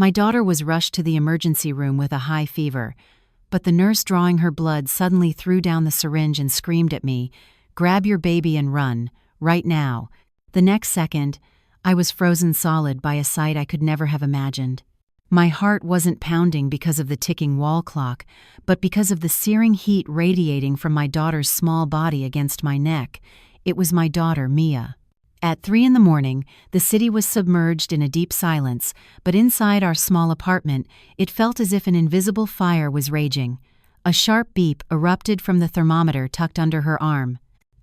My daughter was rushed to the emergency room with a high fever, but the nurse drawing her blood suddenly threw down the syringe and screamed at me, "Grab your baby and run, right now." The next second, I was frozen solid by a sight I could never have imagined. My heart wasn't pounding because of the ticking wall clock, but because of the searing heat radiating from my daughter's small body against my neck. It was my daughter, Mia. At 3 a.m, the city was submerged in a deep silence, but inside our small apartment, it felt as if an invisible fire was raging. A sharp beep erupted from the thermometer tucked under her arm.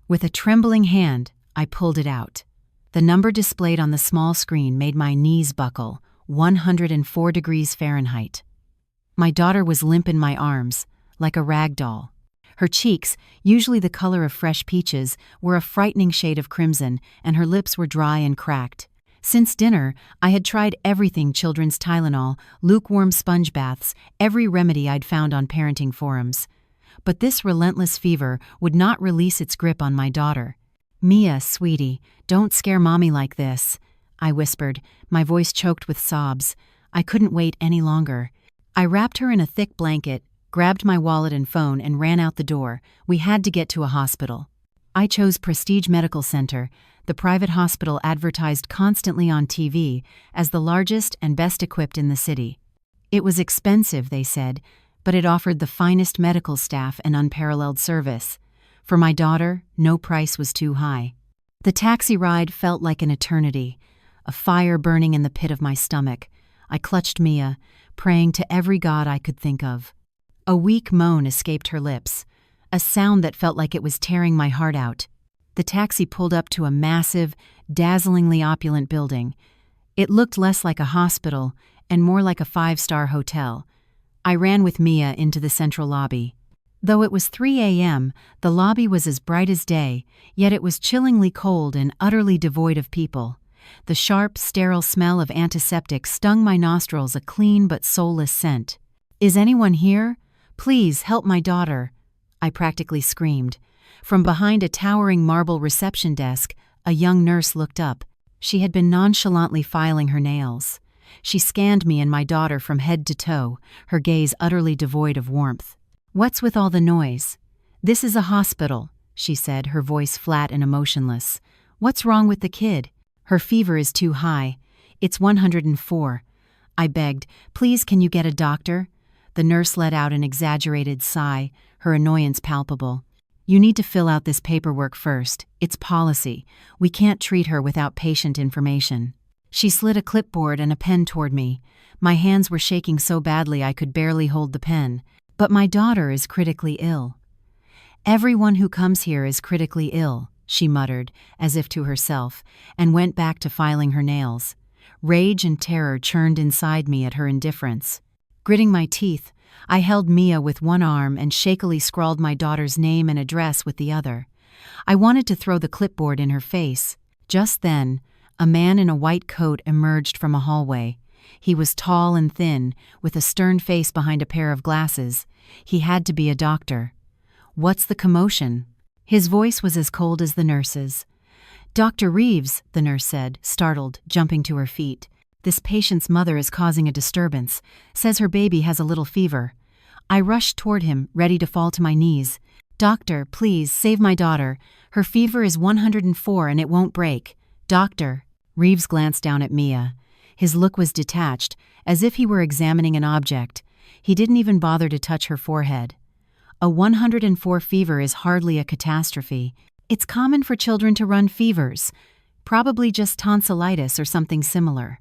With a trembling hand, I pulled it out. The number displayed on the small screen made my knees buckle, 104 degrees Fahrenheit. My daughter was limp in my arms, like a rag doll. Her cheeks, usually the color of fresh peaches, were a frightening shade of crimson, and her lips were dry and cracked. Since dinner, I had tried everything: children's Tylenol, lukewarm sponge baths, every remedy I'd found on parenting forums. But this relentless fever would not release its grip on my daughter. "Mia, sweetie, don't scare mommy like this," I whispered, my voice choked with sobs. I couldn't wait any longer. I wrapped her in a thick blanket, grabbed my wallet and phone, and ran out the door. We had to get to a hospital. I chose Prestige Medical Center, the private hospital advertised constantly on TV as the largest and best equipped in the city. It was expensive, they said, but it offered the finest medical staff and unparalleled service. For my daughter, no price was too high. The taxi ride felt like an eternity, a fire burning in the pit of my stomach. I clutched Mia, praying to every god I could think of. A weak moan escaped her lips, a sound that felt like it was tearing my heart out. The taxi pulled up to a massive, dazzlingly opulent building. It looked less like a hospital and more like a 5-star hotel. I ran with Mia into the central lobby. Though it was 3 a.m., the lobby was as bright as day, yet it was chillingly cold and utterly devoid of people. The sharp, sterile smell of antiseptic stung my nostrils, a clean but soulless scent. "Is anyone here? Please help my daughter," I practically screamed. From behind a towering marble reception desk, a young nurse looked up. She had been nonchalantly filing her nails. She scanned me and my daughter from head to toe, her gaze utterly devoid of warmth. "What's with all the noise?" "This is a hospital," she said, her voice flat and emotionless. "What's wrong with the kid?" "Her fever is too high. It's 104. I begged. "Please, can you get a doctor?" The nurse let out an exaggerated sigh, her annoyance palpable. "You need to fill out this paperwork first. It's policy. We can't treat her without patient information." She slid a clipboard and a pen toward me. My hands were shaking so badly I could barely hold the pen. "But my daughter is critically ill." "Everyone who comes here is critically ill," she muttered, as if to herself, and went back to filing her nails. Rage and terror churned inside me at her indifference. Gritting my teeth, I held Mia with one arm and shakily scrawled my daughter's name and address with the other. I wanted to throw the clipboard in her face. Just then, a man in a white coat emerged from a hallway. He was tall and thin, with a stern face behind a pair of glasses. He had to be a doctor. "What's the commotion?" His voice was as cold as the nurse's. "Dr. Reeves," the nurse said, startled, jumping to her feet. "This patient's mother is causing a disturbance. Says her baby has a little fever." I rushed toward him, ready to fall to my knees. "Doctor, please, save my daughter. Her fever is 104 and it won't break. Doctor." Reeves glanced down at Mia. His look was detached, as if he were examining an object. He didn't even bother to touch her forehead. "A 104 fever is hardly a catastrophe. It's common for children to run fevers. Probably just tonsillitis or something similar."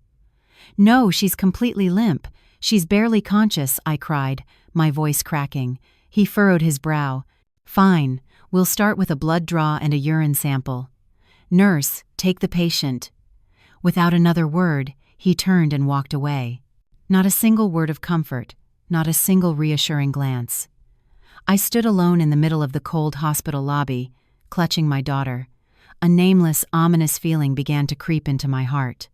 "No, she's completely limp. She's barely conscious," I cried, my voice cracking. He furrowed his brow. "Fine, we'll start with a blood draw and a urine sample. Nurse, take the patient." Without another word, he turned and walked away. Not a single word of comfort, not a single reassuring glance. I stood alone in the middle of the cold hospital lobby, clutching my daughter. A nameless, ominous feeling began to creep into my heart.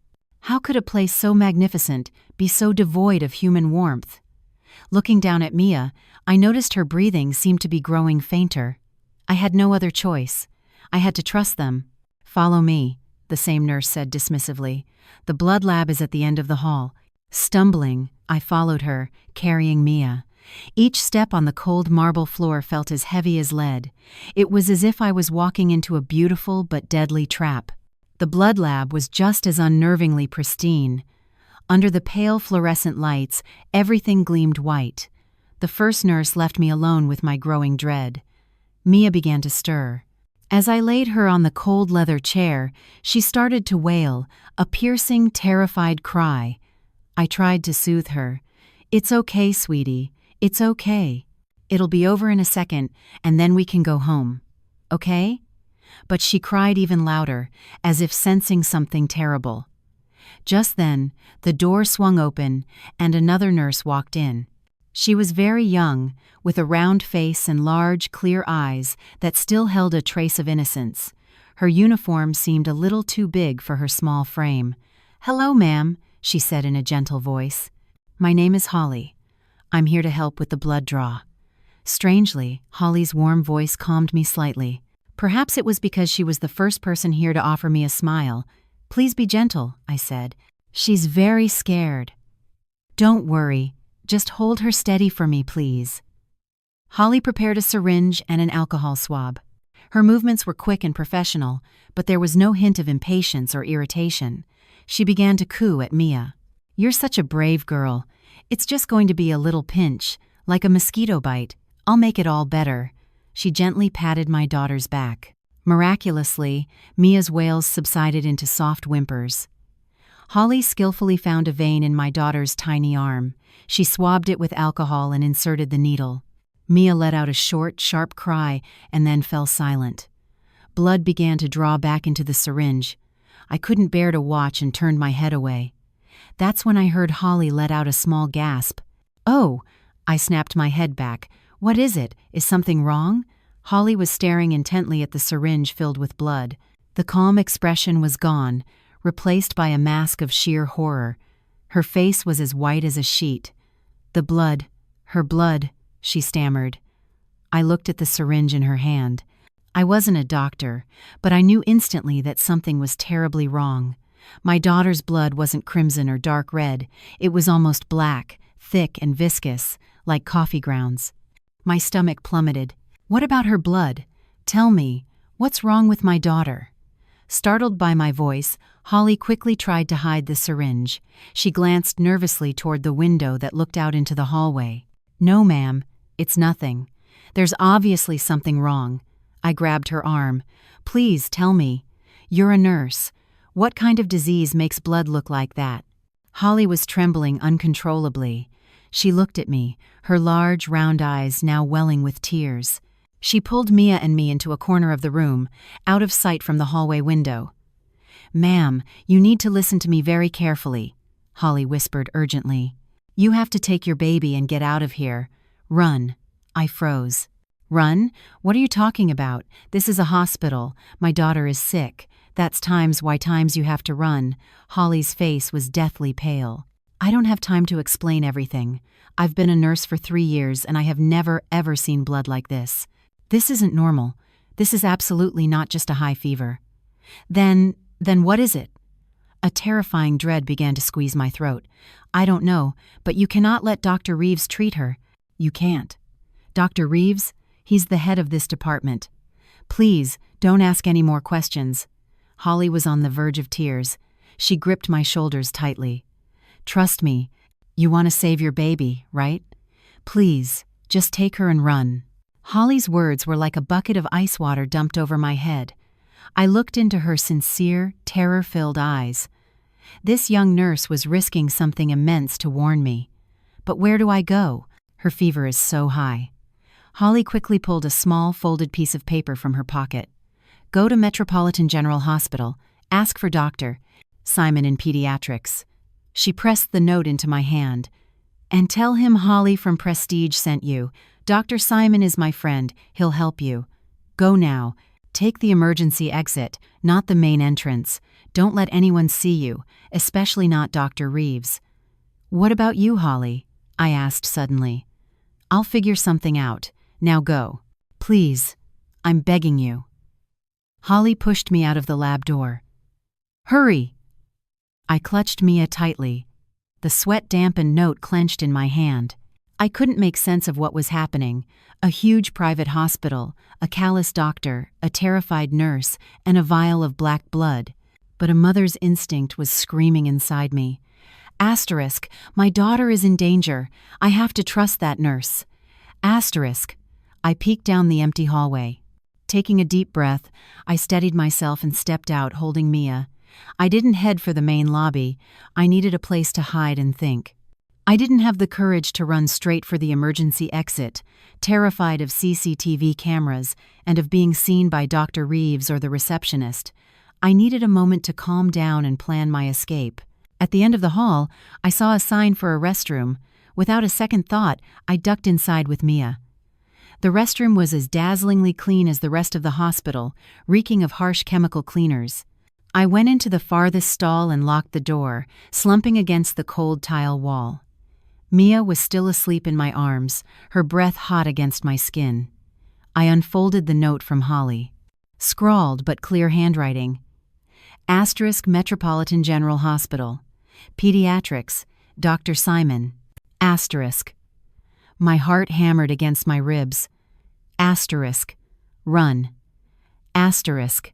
How could a place so magnificent be so devoid of human warmth? Looking down at Mia, I noticed her breathing seemed to be growing fainter. I had no other choice. I had to trust them. "Follow me," the same nurse said dismissively. "The blood lab is at the end of the hall. Stumbling, I followed her, carrying Mia. Each step on the cold marble floor felt as heavy as lead. It was as if I was walking into a beautiful but deadly trap. The blood lab was just as unnervingly pristine. Under the pale fluorescent lights, everything gleamed white. The first nurse left me alone with my growing dread. Mia began to stir. As I laid her on the cold leather chair, she started to wail, a piercing, terrified cry. I tried to soothe her. "It's okay, sweetie. It's okay. It'll be over in a second, and then we can go home. Okay?" But she cried even louder, as if sensing something terrible. Just then, the door swung open, and another nurse walked in. She was very young, with a round face and large, clear eyes that still held a trace of innocence. Her uniform seemed a little too big for her small frame. "Hello, ma'am," she said in a gentle voice. "My name is Holly. I'm here to help with the blood draw." Strangely, Holly's warm voice calmed me slightly. Perhaps it was because she was the first person here to offer me a smile. "Please be gentle," I said. "She's very scared." "Don't worry. Just hold her steady for me, please." Holly prepared a syringe and an alcohol swab. Her movements were quick and professional, but there was no hint of impatience or irritation. She began to coo at Mia. "You're such a brave girl. It's just going to be a little pinch, like a mosquito bite. I'll make it all better." She gently patted my daughter's back. Miraculously, Mia's wails subsided into soft whimpers. Holly skillfully found a vein in my daughter's tiny arm. She swabbed it with alcohol and inserted the needle. Mia let out a short, sharp cry and then fell silent. Blood began to draw back into the syringe. I couldn't bear to watch and turned my head away. That's when I heard Holly let out a small gasp. "Oh!" I snapped my head back. "What is it? Is something wrong?" Holly was staring intently at the syringe filled with blood. The calm expression was gone, replaced by a mask of sheer horror. Her face was as white as a sheet. "The blood, her blood," she stammered. I looked at the syringe in her hand. I wasn't a doctor, but I knew instantly that something was terribly wrong. My daughter's blood wasn't crimson or dark red. It was almost black, thick and viscous, like coffee grounds. My stomach plummeted. "What about her blood? Tell me, what's wrong with my daughter?" Startled by my voice, Holly quickly tried to hide the syringe. She glanced nervously toward the window that looked out into the hallway. "No, ma'am, it's nothing. There's obviously something wrong." I grabbed her arm. "Please tell me. You're a nurse. What kind of disease makes blood look like that?" Holly was trembling uncontrollably. She looked at me, her large, round eyes now welling with tears. She pulled Mia and me into a corner of the room, out of sight from the hallway window. "Ma'am, you need to listen to me very carefully," Holly whispered urgently. "You have to take your baby and get out of here. Run." I froze. "Run? What are you talking about? This is a hospital. My daughter is sick. That's times you have to run." Holly's face was deathly pale. "I don't have time to explain everything. I've been a nurse for 3 years and I have never, ever seen blood like this. This isn't normal. This is absolutely not just a high fever." Then what is it?" A terrifying dread began to squeeze my throat. "I don't know, but you cannot let Dr. Reeves treat her." "You can't." "Dr. Reeves? He's the head of this department. Please, don't ask any more questions." Holly was on the verge of tears. She gripped my shoulders tightly. "Trust me. You want to save your baby, right? Please, just take her and run." Holly's words were like a bucket of ice water dumped over my head. I looked into her sincere, terror-filled eyes. This young nurse was risking something immense to warn me. But where do I go? Her fever is so high. Holly quickly pulled a small, folded piece of paper from her pocket. "Go to Metropolitan General Hospital. Ask for Dr. Simon in pediatrics." She pressed the note into my hand. "And tell him Holly from Prestige sent you. Dr. Simon is my friend. He'll help you. Go now. Take the emergency exit, not the main entrance. Don't let anyone see you, especially not Dr. Reeves." "What about you, Holly?" I asked suddenly. "I'll figure something out. Now go. Please. I'm begging you." Holly pushed me out of the lab door. "Hurry!" I clutched Mia tightly. the sweat-dampened note clenched in my hand. I couldn't make sense of what was happening. A huge private hospital, a callous doctor, a terrified nurse, and a vial of black blood. But a mother's instinct was screaming inside me. Asterisk, my daughter is in danger. I have to trust that nurse. Asterisk. I peeked down the empty hallway. Taking a deep breath, I steadied myself and stepped out holding Mia. I didn't head for the main lobby. I needed a place to hide and think. I didn't have the courage to run straight for the emergency exit, terrified of CCTV cameras and of being seen by Dr. Reeves or the receptionist. I needed a moment to calm down and plan my escape. At the end of the hall, I saw a sign for a restroom. Without a second thought, I ducked inside with Mia. The restroom was as dazzlingly clean as the rest of the hospital, reeking of harsh chemical cleaners. I went into the farthest stall and locked the door, slumping against the cold tile wall. Mia was still asleep in my arms, her breath hot against my skin. I unfolded the note from Holly. Scrawled but clear handwriting. Asterisk Metropolitan General Hospital. Pediatrics. Dr. Simon. Asterisk. My heart hammered against my ribs. Asterisk. Run. Asterisk.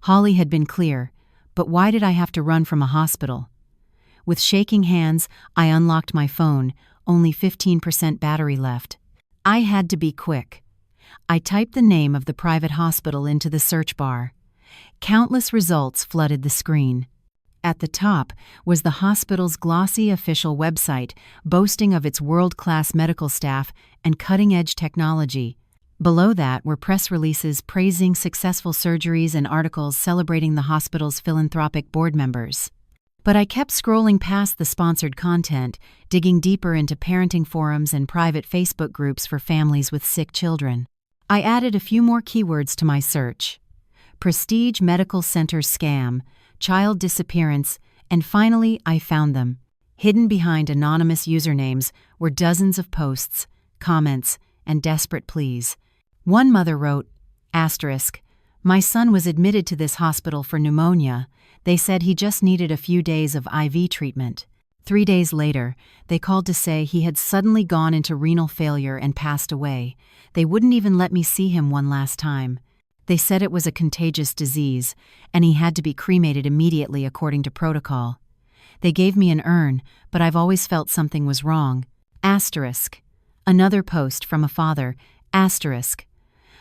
Holly had been clear, but why did I have to run from a hospital? With shaking hands, I unlocked my phone, only 15% battery left. I had to be quick. I typed the name of the private hospital into the search bar. Countless results flooded the screen. At the top was the hospital's glossy official website, boasting of its world-class medical staff and cutting-edge technology. Below that were press releases praising successful surgeries and articles celebrating the hospital's philanthropic board members. But I kept scrolling past the sponsored content, digging deeper into parenting forums and private Facebook groups for families with sick children. I added a few more keywords to my search. Prestige Medical Center scam, child disappearance, and finally I found them. Hidden behind anonymous usernames were dozens of posts, comments, and desperate pleas. One mother wrote, asterisk, my son was admitted to this hospital for pneumonia. They said he just needed a few days of IV treatment. 3 days later, they called to say he had suddenly gone into renal failure and passed away. They wouldn't even let me see him one last time. They said it was a contagious disease, and he had to be cremated immediately according to protocol. They gave me an urn, but I've always felt something was wrong. Asterisk. Another post from a father. Asterisk.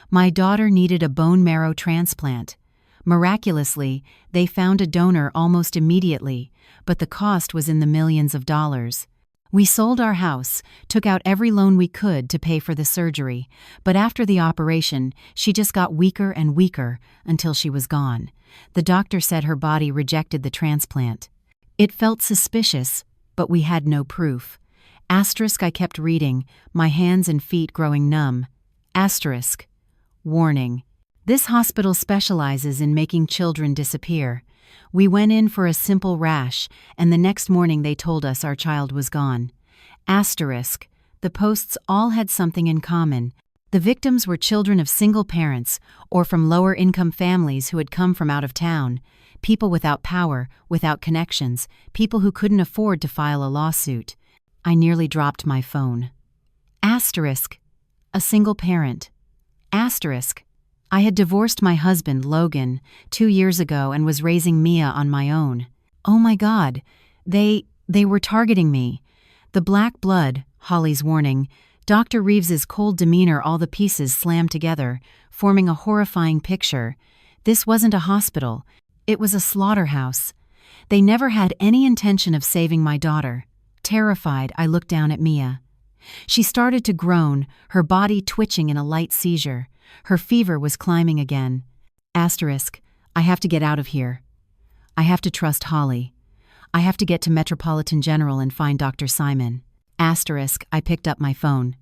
My daughter needed a bone marrow transplant. Miraculously, they found a donor almost immediately, but the cost was in the millions of dollars. We sold our house, took out every loan we could to pay for the surgery, but after the operation, she just got weaker and weaker until she was gone. The doctor said her body rejected the transplant. It felt suspicious, but we had no proof. Asterisk. I kept reading, my hands and feet growing numb. Asterisk. Warning. This hospital specializes in making children disappear. We went in for a simple rash, and the next morning they told us our child was gone. Asterisk. The posts all had something in common. The victims were children of single parents or from lower-income families who had come from out of town, people without power, without connections, people who couldn't afford to file a lawsuit. I nearly dropped my phone. Asterisk. A single parent. Asterisk. I had divorced my husband, Logan, 2 years ago and was raising Mia on my own. Oh my God, they were targeting me. The black blood, Holly's warning, Dr. Reeves's cold demeanor, all the pieces slammed together, forming a horrifying picture. This wasn't a hospital. It was a slaughterhouse. They never had any intention of saving my daughter. Terrified, I looked down at Mia. She started to groan, her body twitching in a light seizure. Her fever was climbing again. Asterisk. I have to get out of here. I have to trust Holly. I have to get to Metropolitan General and find Dr. Simon. Asterisk. I picked up my phone.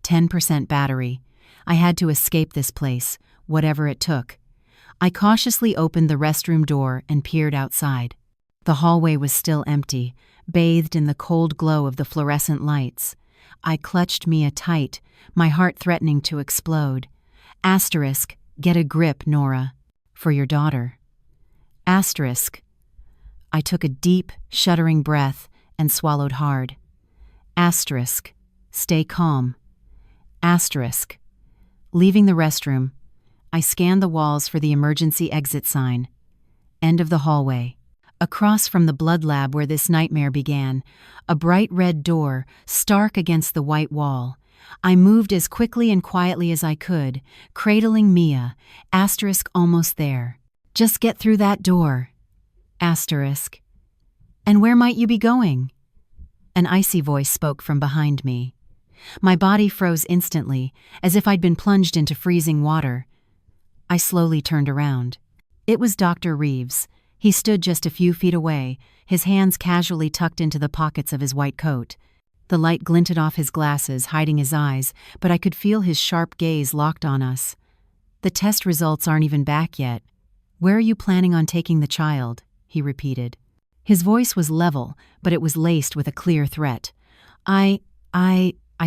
10% battery. I had to escape this place, whatever it took. I cautiously opened the restroom door and peered outside. The hallway was still empty, bathed in the cold glow of the fluorescent lights. I clutched Mia tight, my heart threatening to explode. Asterisk. Get a grip, Nora. For your daughter. Asterisk. I took a deep, shuddering breath and swallowed hard. Asterisk. Stay calm. Asterisk. Leaving the restroom, I scanned the walls for the emergency exit sign. End of the hallway. Across from the blood lab where this nightmare began, a bright red door, stark against the white wall. I moved as quickly and quietly as I could, cradling Mia, asterisk almost there. Just get through that door. Asterisk. And where might you be going? An icy voice spoke from behind me. My body froze instantly, as if I'd been plunged into freezing water. I slowly turned around. It was Dr. Reeves. He stood just a few feet away, his hands casually tucked into the pockets of his white coat. The light glinted off his glasses, hiding his eyes, but I could feel his sharp gaze locked on us. The test results aren't even back yet. Where are you planning on taking the child? He repeated. His voice was level, but it was laced with a clear threat. I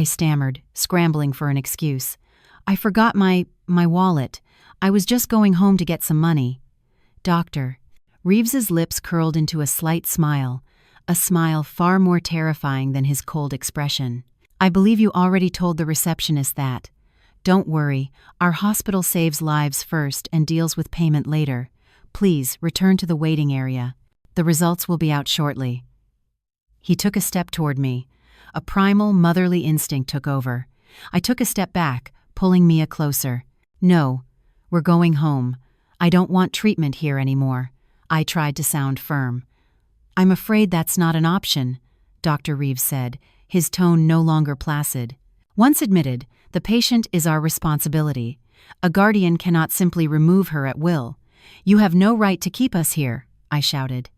stammered, scrambling for an excuse. I forgot my wallet. I was just going home to get some money. Doctor. Reeves's lips curled into a slight smile, a smile far more terrifying than his cold expression. I believe you already told the receptionist that. Don't worry, our hospital saves lives first and deals with payment later. Please, return to the waiting area. The results will be out shortly. He took a step toward me. A primal, motherly instinct took over. I took a step back, pulling Mia closer. No, we're going home. I don't want treatment here anymore. I tried to sound firm. I'm afraid that's not an option, Dr. Reeves said, his tone no longer placid. Once admitted, the patient is our responsibility. A guardian cannot simply remove her at will. You have no right to keep us here, I shouted.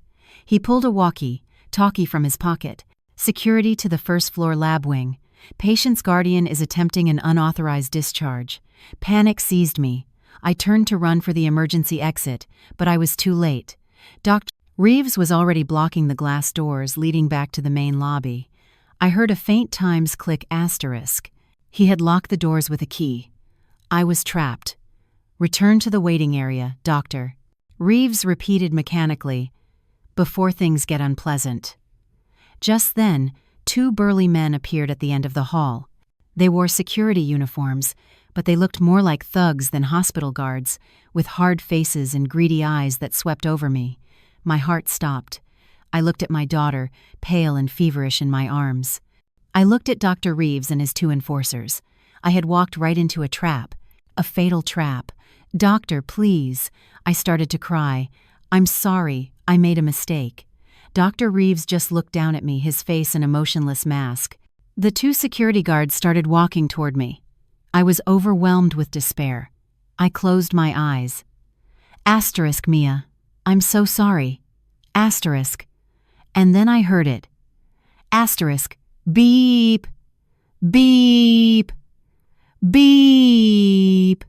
He pulled a walkie-talkie from his pocket. Security to the first-floor lab wing. Patient's guardian is attempting an unauthorized discharge. Panic seized me. I turned to run for the emergency exit, but I was too late. Dr. Reeves was already blocking the glass doors leading back to the main lobby. I heard a faint Times click asterisk. He had locked the doors with a key. I was trapped. Return to the waiting area, doctor. Reeves repeated mechanically, before things get unpleasant. Just then, two burly men appeared at the end of the hall. They wore security uniforms, but they looked more like thugs than hospital guards, with hard faces and greedy eyes that swept over me. My heart stopped. I looked at my daughter, pale and feverish in my arms. I looked at Dr. Reeves and his two enforcers. I had walked right into a trap. A fatal trap. Doctor, please. I started to cry. I'm sorry. I made a mistake. Dr. Reeves just looked down at me, his face an emotionless mask. The two security guards started walking toward me. I was overwhelmed with despair. I closed my eyes. Asterisk, Mia. I'm so sorry. Asterisk. And then I heard it. Asterisk. Beep. Beep. Beep.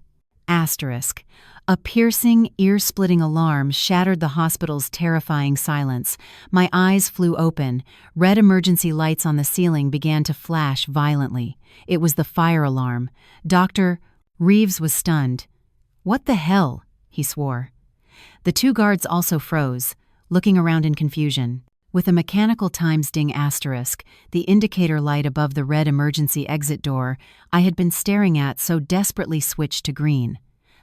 Asterisk. A piercing, ear-splitting alarm shattered the hospital's terrifying silence. My eyes flew open. Red emergency lights on the ceiling began to flash violently. It was the fire alarm. Dr. Reeves was stunned. What the hell? He swore. The two guards also froze, looking around in confusion. With a mechanical times ding asterisk, the indicator light above the red emergency exit door I had been staring at so desperately switched to green.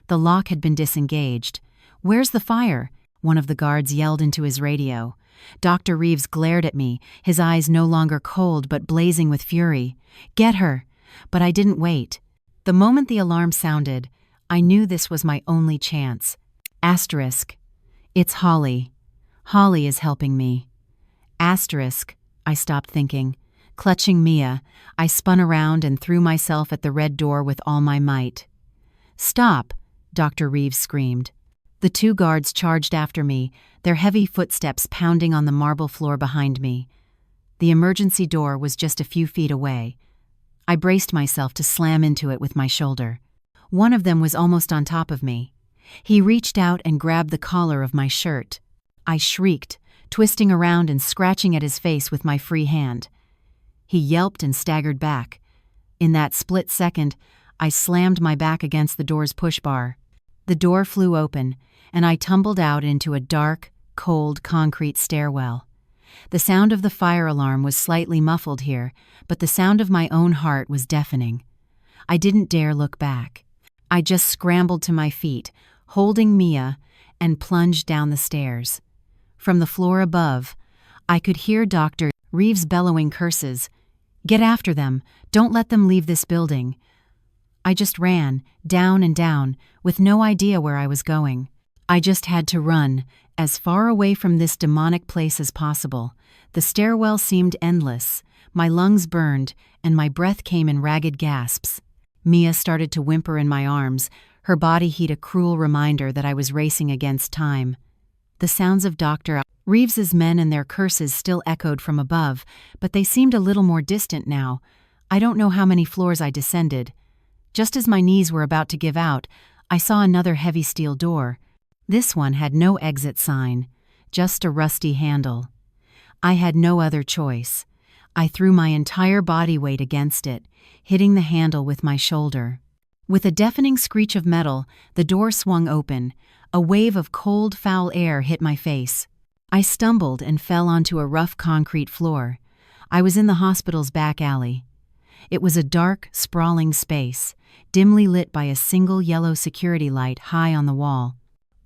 The lock had been disengaged. Where's the fire? One of the guards yelled into his radio. Dr. Reeves glared at me, his eyes no longer cold but blazing with fury. Get her! But I didn't wait. The moment the alarm sounded, I knew this was my only chance. Asterisk. It's Holly. Holly is helping me. Asterisk. I stopped thinking. Clutching Mia, I spun around and threw myself at the red door with all my might. Stop! Dr. Reeves screamed. The two guards charged after me, their heavy footsteps pounding on the marble floor behind me. The emergency door was just a few feet away. I braced myself to slam into it with my shoulder. One of them was almost on top of me. He reached out and grabbed the collar of my shirt. I shrieked, twisting around and scratching at his face with my free hand. He yelped and staggered back. In that split second, I slammed my back against the door's push bar. The door flew open, and I tumbled out into a dark, cold concrete stairwell. The sound of the fire alarm was slightly muffled here, but the sound of my own heart was deafening. I didn't dare look back. I just scrambled to my feet, holding Mia, and plunged down the stairs. From the floor above, I could hear Dr. Reeves bellowing curses. "Get after them! Don't let them leave this building!" I just ran, down and down, with no idea where I was going. I just had to run, as far away from this demonic place as possible. The stairwell seemed endless, my lungs burned, and my breath came in ragged gasps. Mia started to whimper in my arms, her body heat a cruel reminder that I was racing against time. The sounds of Dr. Reeves's men and their curses still echoed from above, but they seemed a little more distant now. I don't know how many floors I descended. Just as my knees were about to give out, I saw another heavy steel door. This one had no exit sign, just a rusty handle. I had no other choice. I threw my entire body weight against it, hitting the handle with my shoulder. With a deafening screech of metal, the door swung open. A wave of cold, foul air hit my face. I stumbled and fell onto a rough concrete floor. I was in the hospital's back alley. It was a dark, sprawling space, dimly lit by a single yellow security light high on the wall.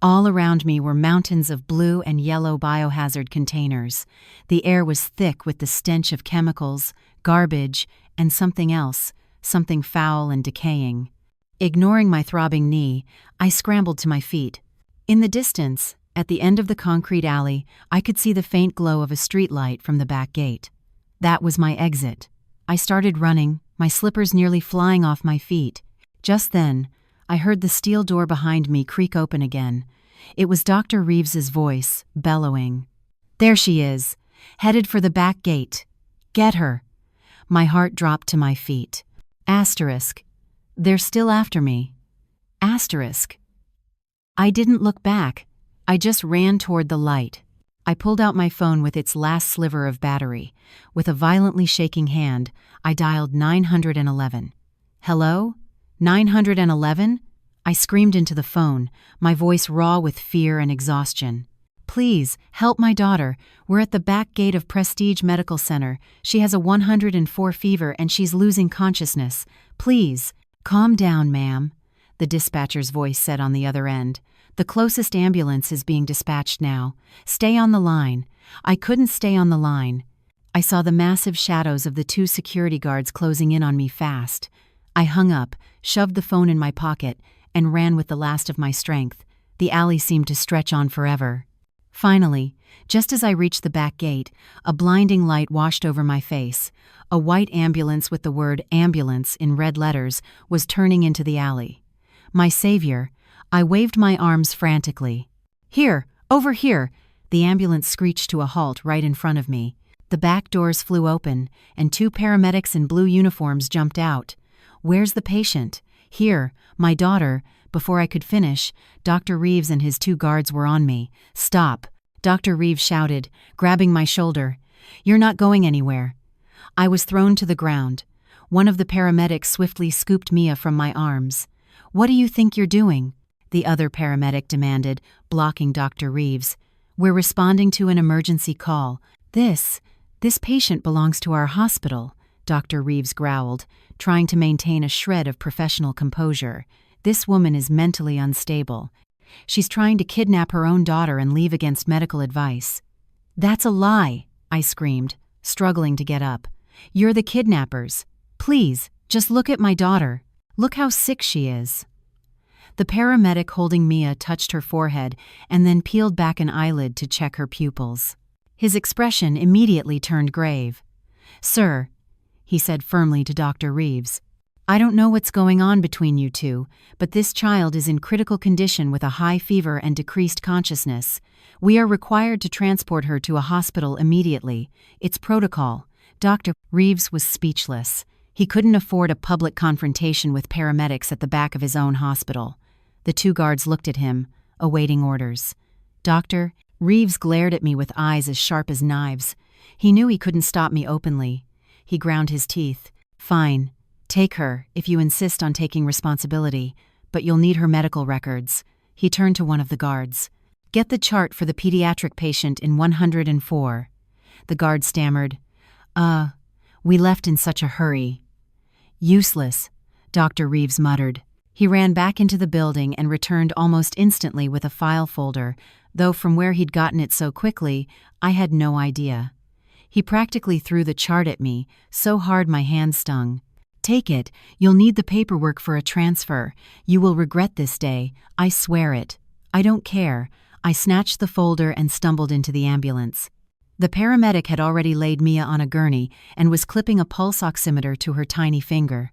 All around me were mountains of blue and yellow biohazard containers. The air was thick with the stench of chemicals, garbage, and something else, something foul and decaying. Ignoring my throbbing knee, I scrambled to my feet. In the distance, at the end of the concrete alley, I could see the faint glow of a streetlight from the back gate. That was my exit. I started running, my slippers nearly flying off my feet. Just then, I heard the steel door behind me creak open again. It was Dr. Reeves's voice, bellowing. "There she is, headed for the back gate. Get her." My heart dropped to my feet. Asterisk. They're still after me. Asterisk. I didn't look back. I just ran toward the light. I pulled out my phone with its last sliver of battery. With a violently shaking hand, I dialed 911. "Hello? 911? I screamed into the phone, my voice raw with fear and exhaustion. "Please, help my daughter. We're at the back gate of Prestige Medical Center. She has a 104 fever and she's losing consciousness. Please." "Calm down, ma'am," the dispatcher's voice said on the other end. "The closest ambulance is being dispatched now. Stay on the line." I couldn't stay on the line. I saw the massive shadows of the two security guards closing in on me fast. I hung up, shoved the phone in my pocket, and ran with the last of my strength. The alley seemed to stretch on forever. Finally, just as I reached the back gate, a blinding light washed over my face. A white ambulance with the word "ambulance" in red letters was turning into the alley. My savior, I waved my arms frantically. "Here, over here!" The ambulance screeched to a halt right in front of me. The back doors flew open, and two paramedics in blue uniforms jumped out. "Where's the patient?" "Here, my daughter." Before I could finish, Dr. Reeves and his two guards were on me. "Stop!" Dr. Reeves shouted, grabbing my shoulder. "You're not going anywhere." I was thrown to the ground. One of the paramedics swiftly scooped Mia from my arms. "What do you think you're doing?" the other paramedic demanded, blocking Dr. Reeves. "We're responding to an emergency call. This patient belongs to our hospital," Dr. Reeves growled, trying to maintain a shred of professional composure. "This woman is mentally unstable. She's trying to kidnap her own daughter and leave against medical advice." "That's a lie," I screamed, struggling to get up. "You're the kidnappers. Please, just look at my daughter. Look how sick she is." The paramedic holding Mia touched her forehead and then peeled back an eyelid to check her pupils. His expression immediately turned grave. "Sir," he said firmly to Dr. Reeves, "I don't know what's going on between you two, but this child is in critical condition with a high fever and decreased consciousness. We are required to transport her to a hospital immediately. It's protocol." Dr. Reeves was speechless. He couldn't afford a public confrontation with paramedics at the back of his own hospital. The two guards looked at him, awaiting orders. Dr. Reeves glared at me with eyes as sharp as knives. He knew he couldn't stop me openly. He ground his teeth. "Fine. Take her, if you insist on taking responsibility, but you'll need her medical records." He turned to one of the guards. "Get the chart for the pediatric patient in 104. The guard stammered. We left in such a hurry." "Useless," Dr. Reeves muttered. He ran back into the building and returned almost instantly with a file folder, though from where he'd gotten it so quickly, I had no idea. He practically threw the chart at me, so hard my hand stung. "Take it. You'll need the paperwork for a transfer. You will regret this day. I swear it." "I don't care." I snatched the folder and stumbled into the ambulance. The paramedic had already laid Mia on a gurney and was clipping a pulse oximeter to her tiny finger.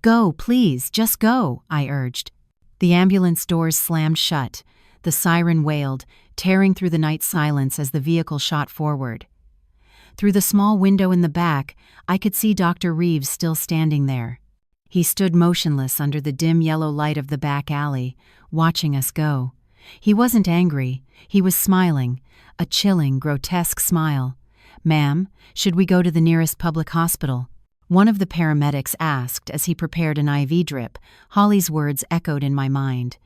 "Go, please, just go," I urged. The ambulance doors slammed shut. The siren wailed, tearing through the night silence as the vehicle shot forward. Through the small window in the back, I could see Dr. Reeves still standing there. He stood motionless under the dim yellow light of the back alley, watching us go. He wasn't angry. He was smiling, a chilling, grotesque smile. "Ma'am, should we go to the nearest public hospital?" one of the paramedics asked as he prepared an IV drip. Holly's words echoed in my mind.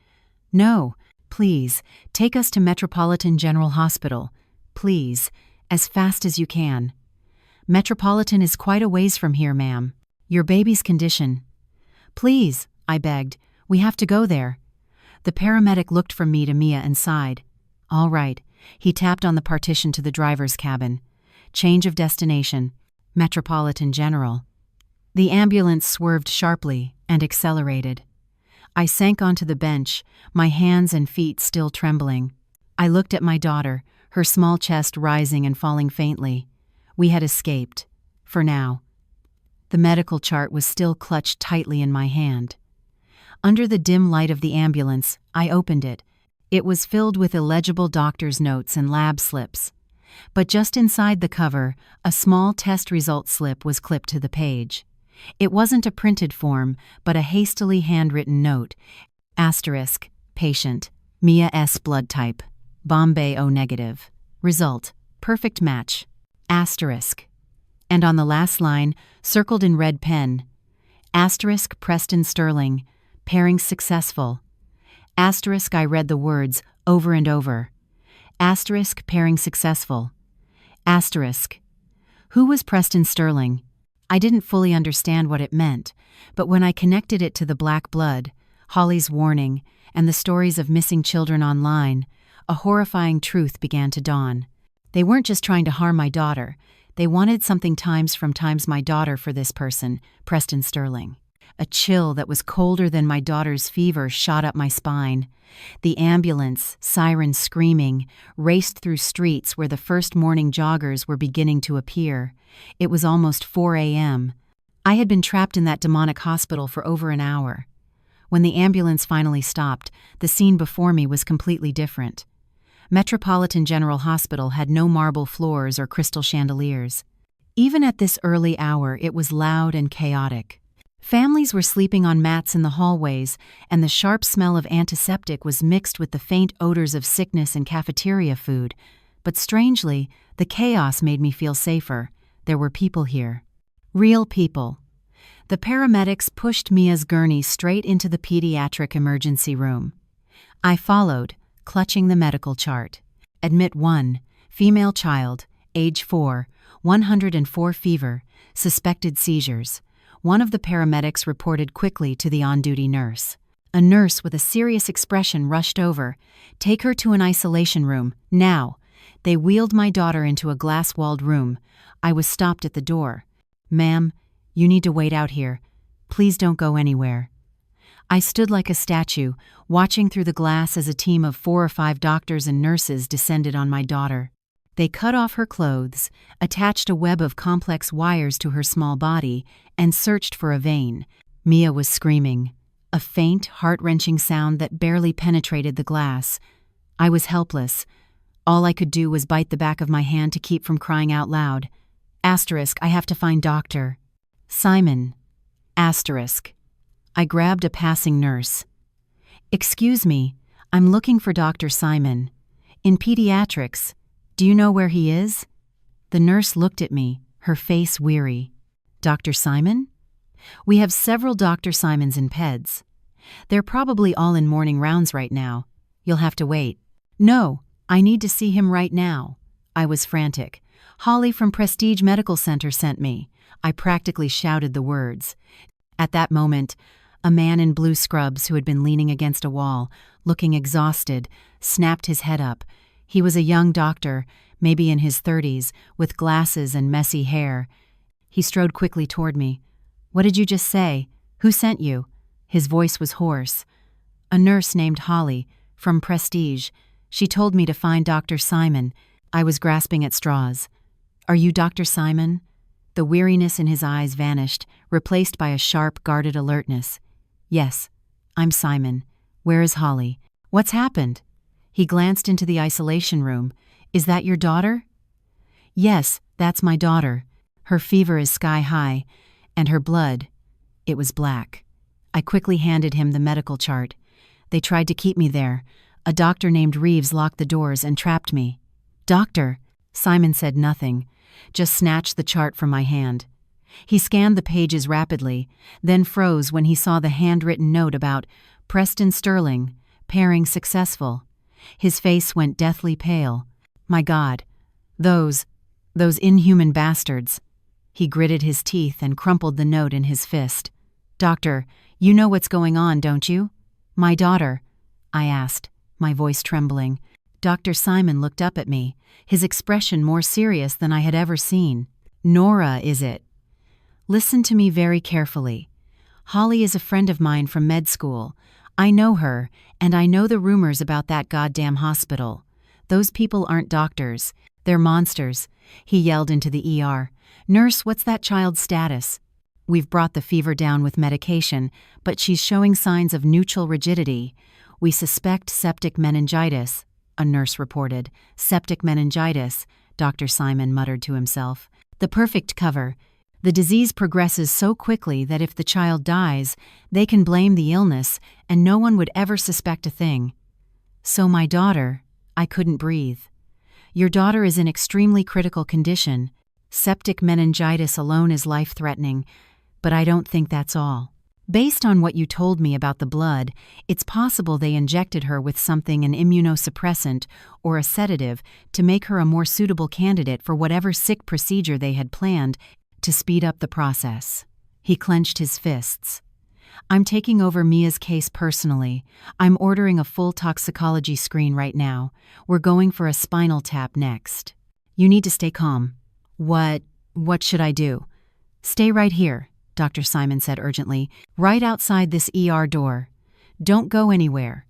"No, please, take us to Metropolitan General Hospital. Please, as fast as you can." "Metropolitan is quite a ways from here, ma'am. Your baby's condition." "Please," I begged, "we have to go there." The paramedic looked from me to Mia and sighed. "All right." He tapped on the partition to the driver's cabin. "Change of destination. Metropolitan General." The ambulance swerved sharply and accelerated. I sank onto the bench, my hands and feet still trembling. I looked at my daughter, her small chest rising and falling faintly. We had escaped. For now. The medical chart was still clutched tightly in my hand. Under the dim light of the ambulance, I opened it. It was filled with illegible doctor's notes and lab slips. But just inside the cover, a small test result slip was clipped to the page. It wasn't a printed form, but a hastily handwritten note. Asterisk, patient, Mia S. blood type, Bombay O negative. Result, perfect match. Asterisk. And on the last line, circled in red pen, asterisk Preston Sterling, pairing successful. Asterisk I read the words over and over. Asterisk pairing successful. Asterisk. Who was Preston Sterling? I didn't fully understand what it meant, but when I connected it to the black blood, Holly's warning, and the stories of missing children online, a horrifying truth began to dawn. They weren't just trying to harm my daughter. They wanted something times my daughter for this person, Preston Sterling. A chill that was colder than my daughter's fever shot up my spine. The ambulance, siren screaming, raced through streets where the first morning joggers were beginning to appear. It was almost 4 a.m. I had been trapped in that demonic hospital for over an hour. When the ambulance finally stopped, the scene before me was completely different. Metropolitan General Hospital had no marble floors or crystal chandeliers. Even at this early hour, it was loud and chaotic. Families were sleeping on mats in the hallways, and the sharp smell of antiseptic was mixed with the faint odors of sickness and cafeteria food. But strangely, the chaos made me feel safer. There were people here. Real people. The paramedics pushed Mia's gurney straight into the pediatric emergency room. I followed, clutching the medical chart. Admit 1, female child, age 4, 104 fever, suspected seizures. One of the paramedics reported quickly to the on-duty nurse. A nurse with a serious expression rushed over. "Take her to an isolation room, now." They wheeled my daughter into a glass-walled room. I was stopped at the door. "Ma'am, you need to wait out here. Please don't go anywhere." I stood like a statue, watching through the glass as a team of 4 or 5 doctors and nurses descended on my daughter. They cut off her clothes, attached a web of complex wires to her small body, and searched for a vein. Mia was screaming, a faint, heart-wrenching sound that barely penetrated the glass. I was helpless. All I could do was bite the back of my hand to keep from crying out loud. Asterisk, I have to find Dr. Simon. Asterisk. I grabbed a passing nurse. "Excuse me, I'm looking for Dr. Simon. In pediatrics. Do you know where he is?" The nurse looked at me, her face weary. "Dr. Simon? We have several Dr. Simons in PEDS. They're probably all in morning rounds right now. You'll have to wait." "No, I need to see him right now." I was frantic. Holly from Prestige Medical Center sent me. I practically shouted the words. At that moment, a man in blue scrubs who had been leaning against a wall, looking exhausted, snapped his head up. He was a young doctor, maybe in his 30s, with glasses and messy hair. He strode quickly toward me. "What did you just say? Who sent you?" His voice was hoarse. "A nurse named Holly, from Prestige. She told me to find Dr. Simon." I was grasping at straws. "Are you Dr. Simon?" The weariness in his eyes vanished, replaced by a sharp, guarded alertness. "Yes, I'm Simon. Where is Holly? What's happened?" He glanced into the isolation room. "Is that your daughter?" "Yes, that's my daughter. Her fever is sky high, and her blood, it was black." I quickly handed him the medical chart. "They tried to keep me there. A doctor named Reeves locked the doors and trapped me." "Doctor?" Simon said nothing, just snatched the chart from my hand. He scanned the pages rapidly, then froze when he saw the handwritten note about Preston Sterling, pairing successful. His face went deathly pale. "My God, those inhuman bastards." He gritted his teeth and crumpled the note in his fist. "Doctor, you know what's going on, don't you?" "My daughter?" I asked, my voice trembling. Dr. Simon looked up at me, his expression more serious than I had ever seen. "Nora, is it? Listen to me very carefully. Holly is a friend of mine from med school. I know her, and I know the rumors about that goddamn hospital. Those people aren't doctors. They're monsters." He yelled into the ER. "Nurse, what's that child's status?" "We've brought the fever down with medication, but she's showing signs of neutral rigidity. We suspect septic meningitis," a nurse reported. "Septic meningitis," Dr. Simon muttered to himself. "The perfect cover. The disease progresses so quickly that if the child dies, they can blame the illness, and no one would ever suspect a thing." "So my daughter," I couldn't breathe. "Your daughter is in extremely critical condition. Septic meningitis alone is life-threatening, but I don't think that's all. Based on what you told me about the blood, it's possible they injected her with something, an immunosuppressant or a sedative, to make her a more suitable candidate for whatever sick procedure they had planned to speed up the process." He clenched his fists. "I'm taking over Mia's case personally. I'm ordering a full toxicology screen right now. We're going for a spinal tap next. You need to stay calm." What should I do?" "Stay right here," Dr. Simon said urgently, "right outside this ER door. Don't go anywhere.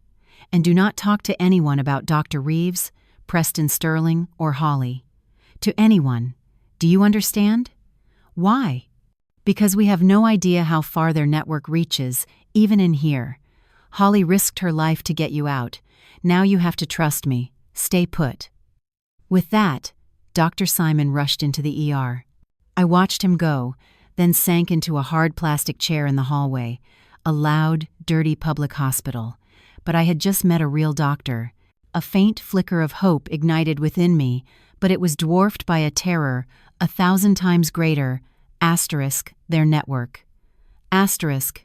And do not talk to anyone about Dr. Reeves, Preston Sterling, or Holly. To anyone. Do you understand?" "Why?" "Because we have no idea how far their network reaches, even in here. Holly risked her life to get you out. Now you have to trust me. Stay put." With that, Dr. Simon rushed into the ER. I watched him go, then sank into a hard plastic chair in the hallway. A loud, dirty public hospital. But I had just met a real doctor. A faint flicker of hope ignited within me, but it was dwarfed by a terror 1,000 times greater. Asterisk, their network. Asterisk.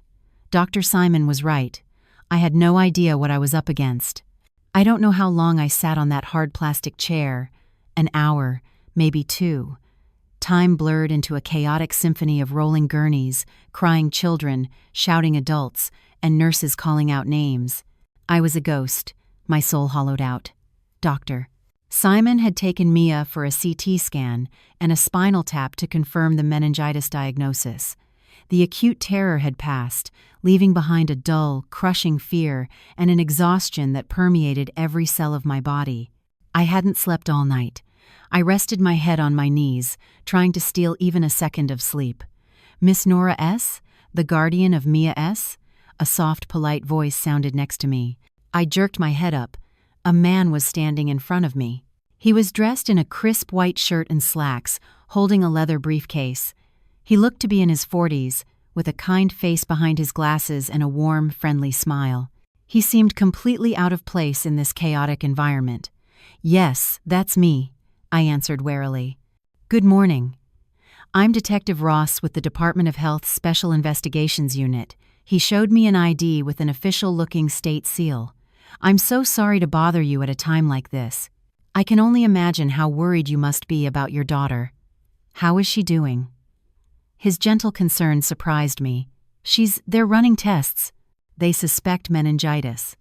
Dr. Simon was right. I had no idea what I was up against. I don't know how long I sat on that hard plastic chair. An hour, maybe 2. Time blurred into a chaotic symphony of rolling gurneys, crying children, shouting adults, and nurses calling out names. I was a ghost, my soul hollowed out. Doctor. Simon had taken Mia for a CT scan and a spinal tap to confirm the meningitis diagnosis. The acute terror had passed, leaving behind a dull, crushing fear and an exhaustion that permeated every cell of my body. I hadn't slept all night. I rested my head on my knees, trying to steal even a second of sleep. "Miss Nora S., the guardian of Mia S.?" A soft, polite voice sounded next to me. I jerked my head up. A man was standing in front of me. He was dressed in a crisp white shirt and slacks, holding a leather briefcase. He looked to be in his 40s, with a kind face behind his glasses and a warm, friendly smile. He seemed completely out of place in this chaotic environment. "Yes, that's me," I answered warily. "Good morning. I'm Detective Ross with the Department of Health's Special Investigations Unit." He showed me an ID with an official-looking state seal. "I'm so sorry to bother you at a time like this." I can only imagine how worried you must be about your daughter. How is she doing?" His gentle concern surprised me. They're running tests. They suspect meningitis."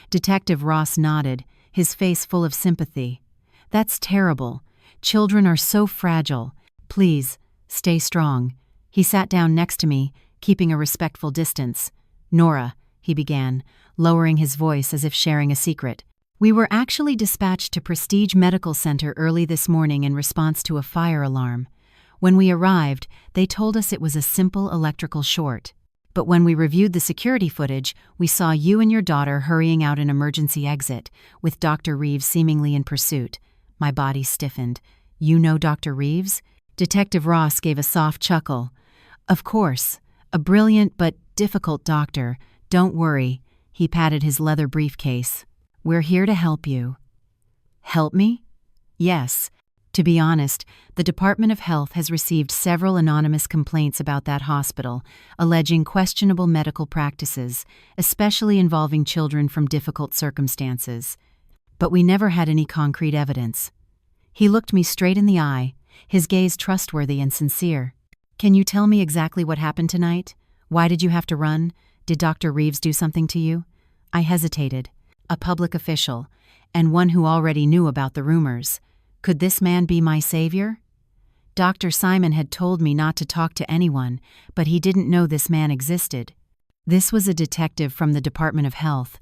Detective Ross nodded, his face full of sympathy. "That's terrible. Children are so fragile. Please, stay strong." He sat down next to me, keeping a respectful distance. "Nora," he began, lowering his voice as if sharing a secret. "We were actually dispatched to Prestige Medical Center early this morning in response to a fire alarm. When we arrived, they told us it was a simple electrical short. But when we reviewed the security footage, we saw you and your daughter hurrying out an emergency exit, with Dr. Reeves seemingly in pursuit." My body stiffened. "You know Dr. Reeves?" Detective Ross gave a soft chuckle. "Of course. A brilliant but difficult doctor. Don't worry." He patted his leather briefcase. "We're here to help you." "Help me?" "Yes. To be honest, the Department of Health has received several anonymous complaints about that hospital, alleging questionable medical practices, especially involving children from difficult circumstances. But we never had any concrete evidence." He looked me straight in the eye, his gaze trustworthy and sincere. "Can you tell me exactly what happened tonight? Why did you have to run? Did Dr. Reeves do something to you?" I hesitated. A public official, and one who already knew about the rumors. Could this man be my savior? Dr. Simon had told me not to talk to anyone, but he didn't know this man existed. This was a detective from the Department of Health.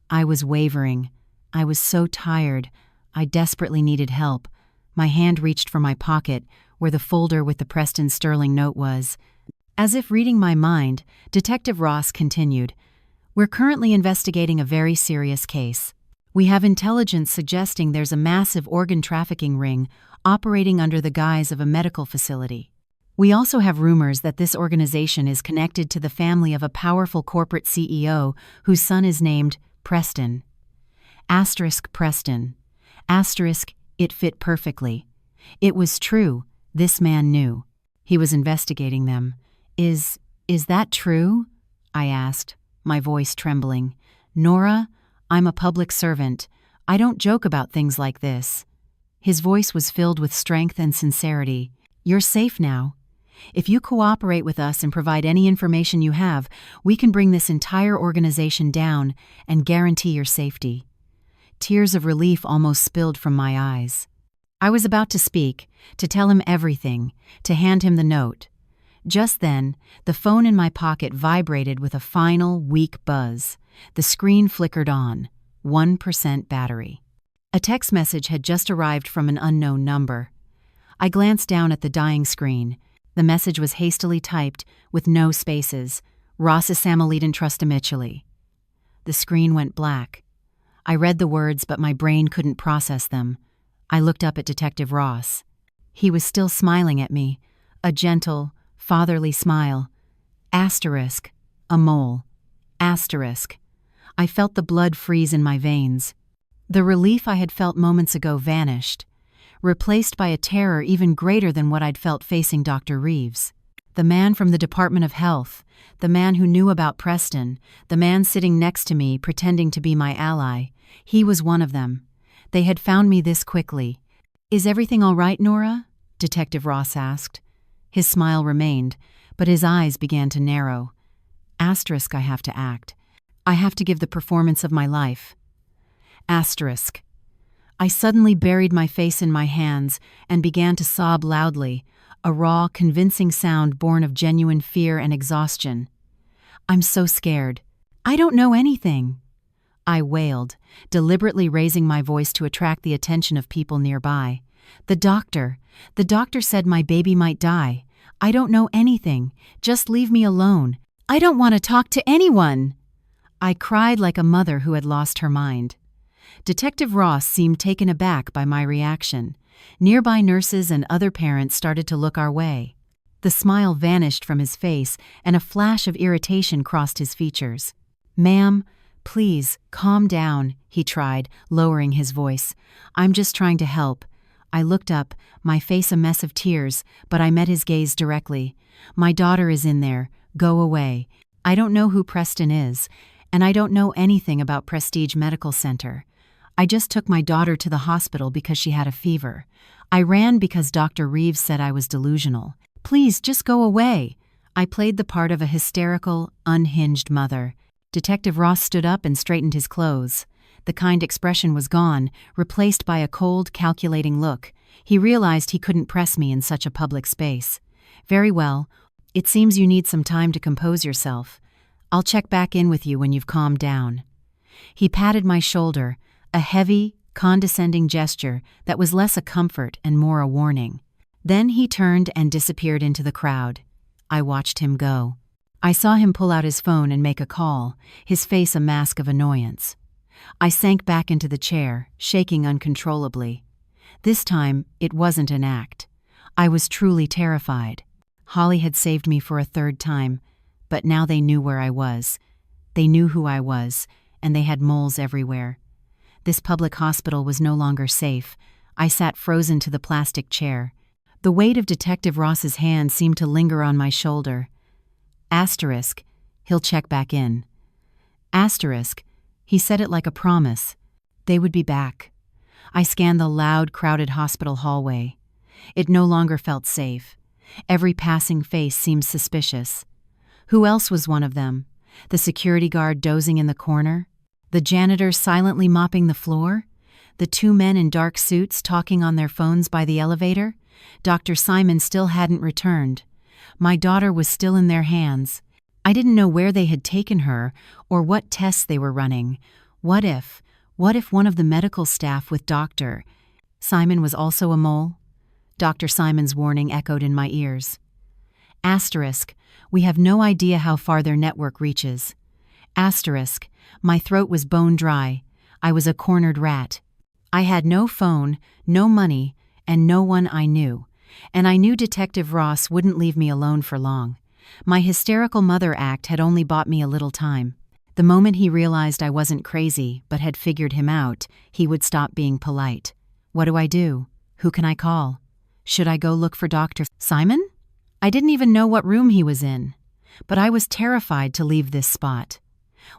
I was wavering. I was so tired. I desperately needed help. My hand reached for my pocket, where the folder with the Preston Sterling note was. As if reading my mind, Detective Ross continued, "We're currently investigating a very serious case. We have intelligence suggesting there's a massive organ trafficking ring operating under the guise of a medical facility. We also have rumors that this organization is connected to the family of a powerful corporate CEO whose son is named Preston. Preston. It fit perfectly. It was true. This man knew. He was investigating them. Is that true?" I asked, my voice trembling. "Nora, I'm a public servant. I don't joke about things like this." His voice was filled with strength and sincerity. "You're safe now. If you cooperate with us and provide any information you have, we can bring this entire organization down and guarantee your safety." Tears of relief almost spilled from my eyes. I was about to speak, to tell him everything, to hand him the note. Just then, the phone in my pocket vibrated with a final, weak buzz. The screen flickered on. 1% battery. A text message had just arrived from an unknown number. I glanced down at the dying screen. The message was hastily typed, with no spaces. "Ross Samalidan Trustamichili." The screen went black. I read the words, but my brain couldn't process them. I looked up at Detective Ross. He was still smiling at me, a gentle, fatherly smile. A mole. I felt the blood freeze in my veins. The relief I had felt moments ago vanished, replaced by a terror even greater than what I'd felt facing Dr. Reeves. The man from the Department of Health, the man who knew about Preston, the man sitting next to me pretending to be my ally, he was one of them. They had found me this quickly. "Is everything all right, Nora?" Detective Ross asked. His smile remained, but his eyes began to narrow. I have to act. I have to give the performance of my life. I suddenly buried my face in my hands and began to sob loudly, a raw, convincing sound born of genuine fear and exhaustion. "I'm so scared. I don't know anything," I wailed, deliberately raising my voice to attract the attention of people nearby. The doctor said my baby might die. I don't know anything. Just leave me alone. I don't want to talk to anyone." I cried like a mother who had lost her mind. Detective Ross seemed taken aback by my reaction. Nearby nurses and other parents started to look our way. The smile vanished from his face, and a flash of irritation crossed his features. "Ma'am, please, calm down," he tried, lowering his voice. "I'm just trying to help." I looked up, my face a mess of tears, but I met his gaze directly. "My daughter is in there. Go away. I don't know who Preston is, and I don't know anything about Prestige Medical Center. I just took my daughter to the hospital because she had a fever. I ran because Dr. Reeves said I was delusional. Please, just go away. I played the part of a hysterical, unhinged mother. Detective Ross stood up and straightened his clothes. The kind expression was gone, replaced by a cold, calculating look. He realized he couldn't press me in such a public space. Very well. It seems you need some time to compose yourself. I'll check back in with you when you've calmed down. He patted my shoulder, a heavy, condescending gesture that was less a comfort and more a warning. Then he turned and disappeared into the crowd. I watched him go. I saw him pull out his phone and make a call, his face a mask of annoyance. I sank back into the chair, shaking uncontrollably. This time, it wasn't an act. I was truly terrified. Holly had saved me for a third time, but now they knew where I was. They knew who I was, and they had moles everywhere. This public hospital was no longer safe. I sat frozen to the plastic chair. The weight of Detective Ross's hand seemed to linger on my shoulder. Asterisk, he'll check back in. Asterisk, he said it like a promise. They would be back. I scanned the loud, crowded hospital hallway. It no longer felt safe. Every passing face seemed suspicious. Who else was one of them? The security guard dozing in the corner? The janitor silently mopping the floor? The two men in dark suits talking on their phones by the elevator? Dr. Simon still hadn't returned. My daughter was still in their hands. I didn't know where they had taken her or what tests they were running. What if one of the medical staff with Dr. Simon was also a mole? Dr. Simon's warning echoed in my ears. Asterisk, we have no idea how far their network reaches. Asterisk, my throat was bone dry. I was a cornered rat. I had no phone, no money, and no one I knew. And I knew Detective Ross wouldn't leave me alone for long. My hysterical mother act had only bought me a little time. The moment he realized I wasn't crazy but had figured him out, he would stop being polite. What do I do? Who can I call? Should I go look for Dr. Simon? I didn't even know what room he was in. But I was terrified to leave this spot.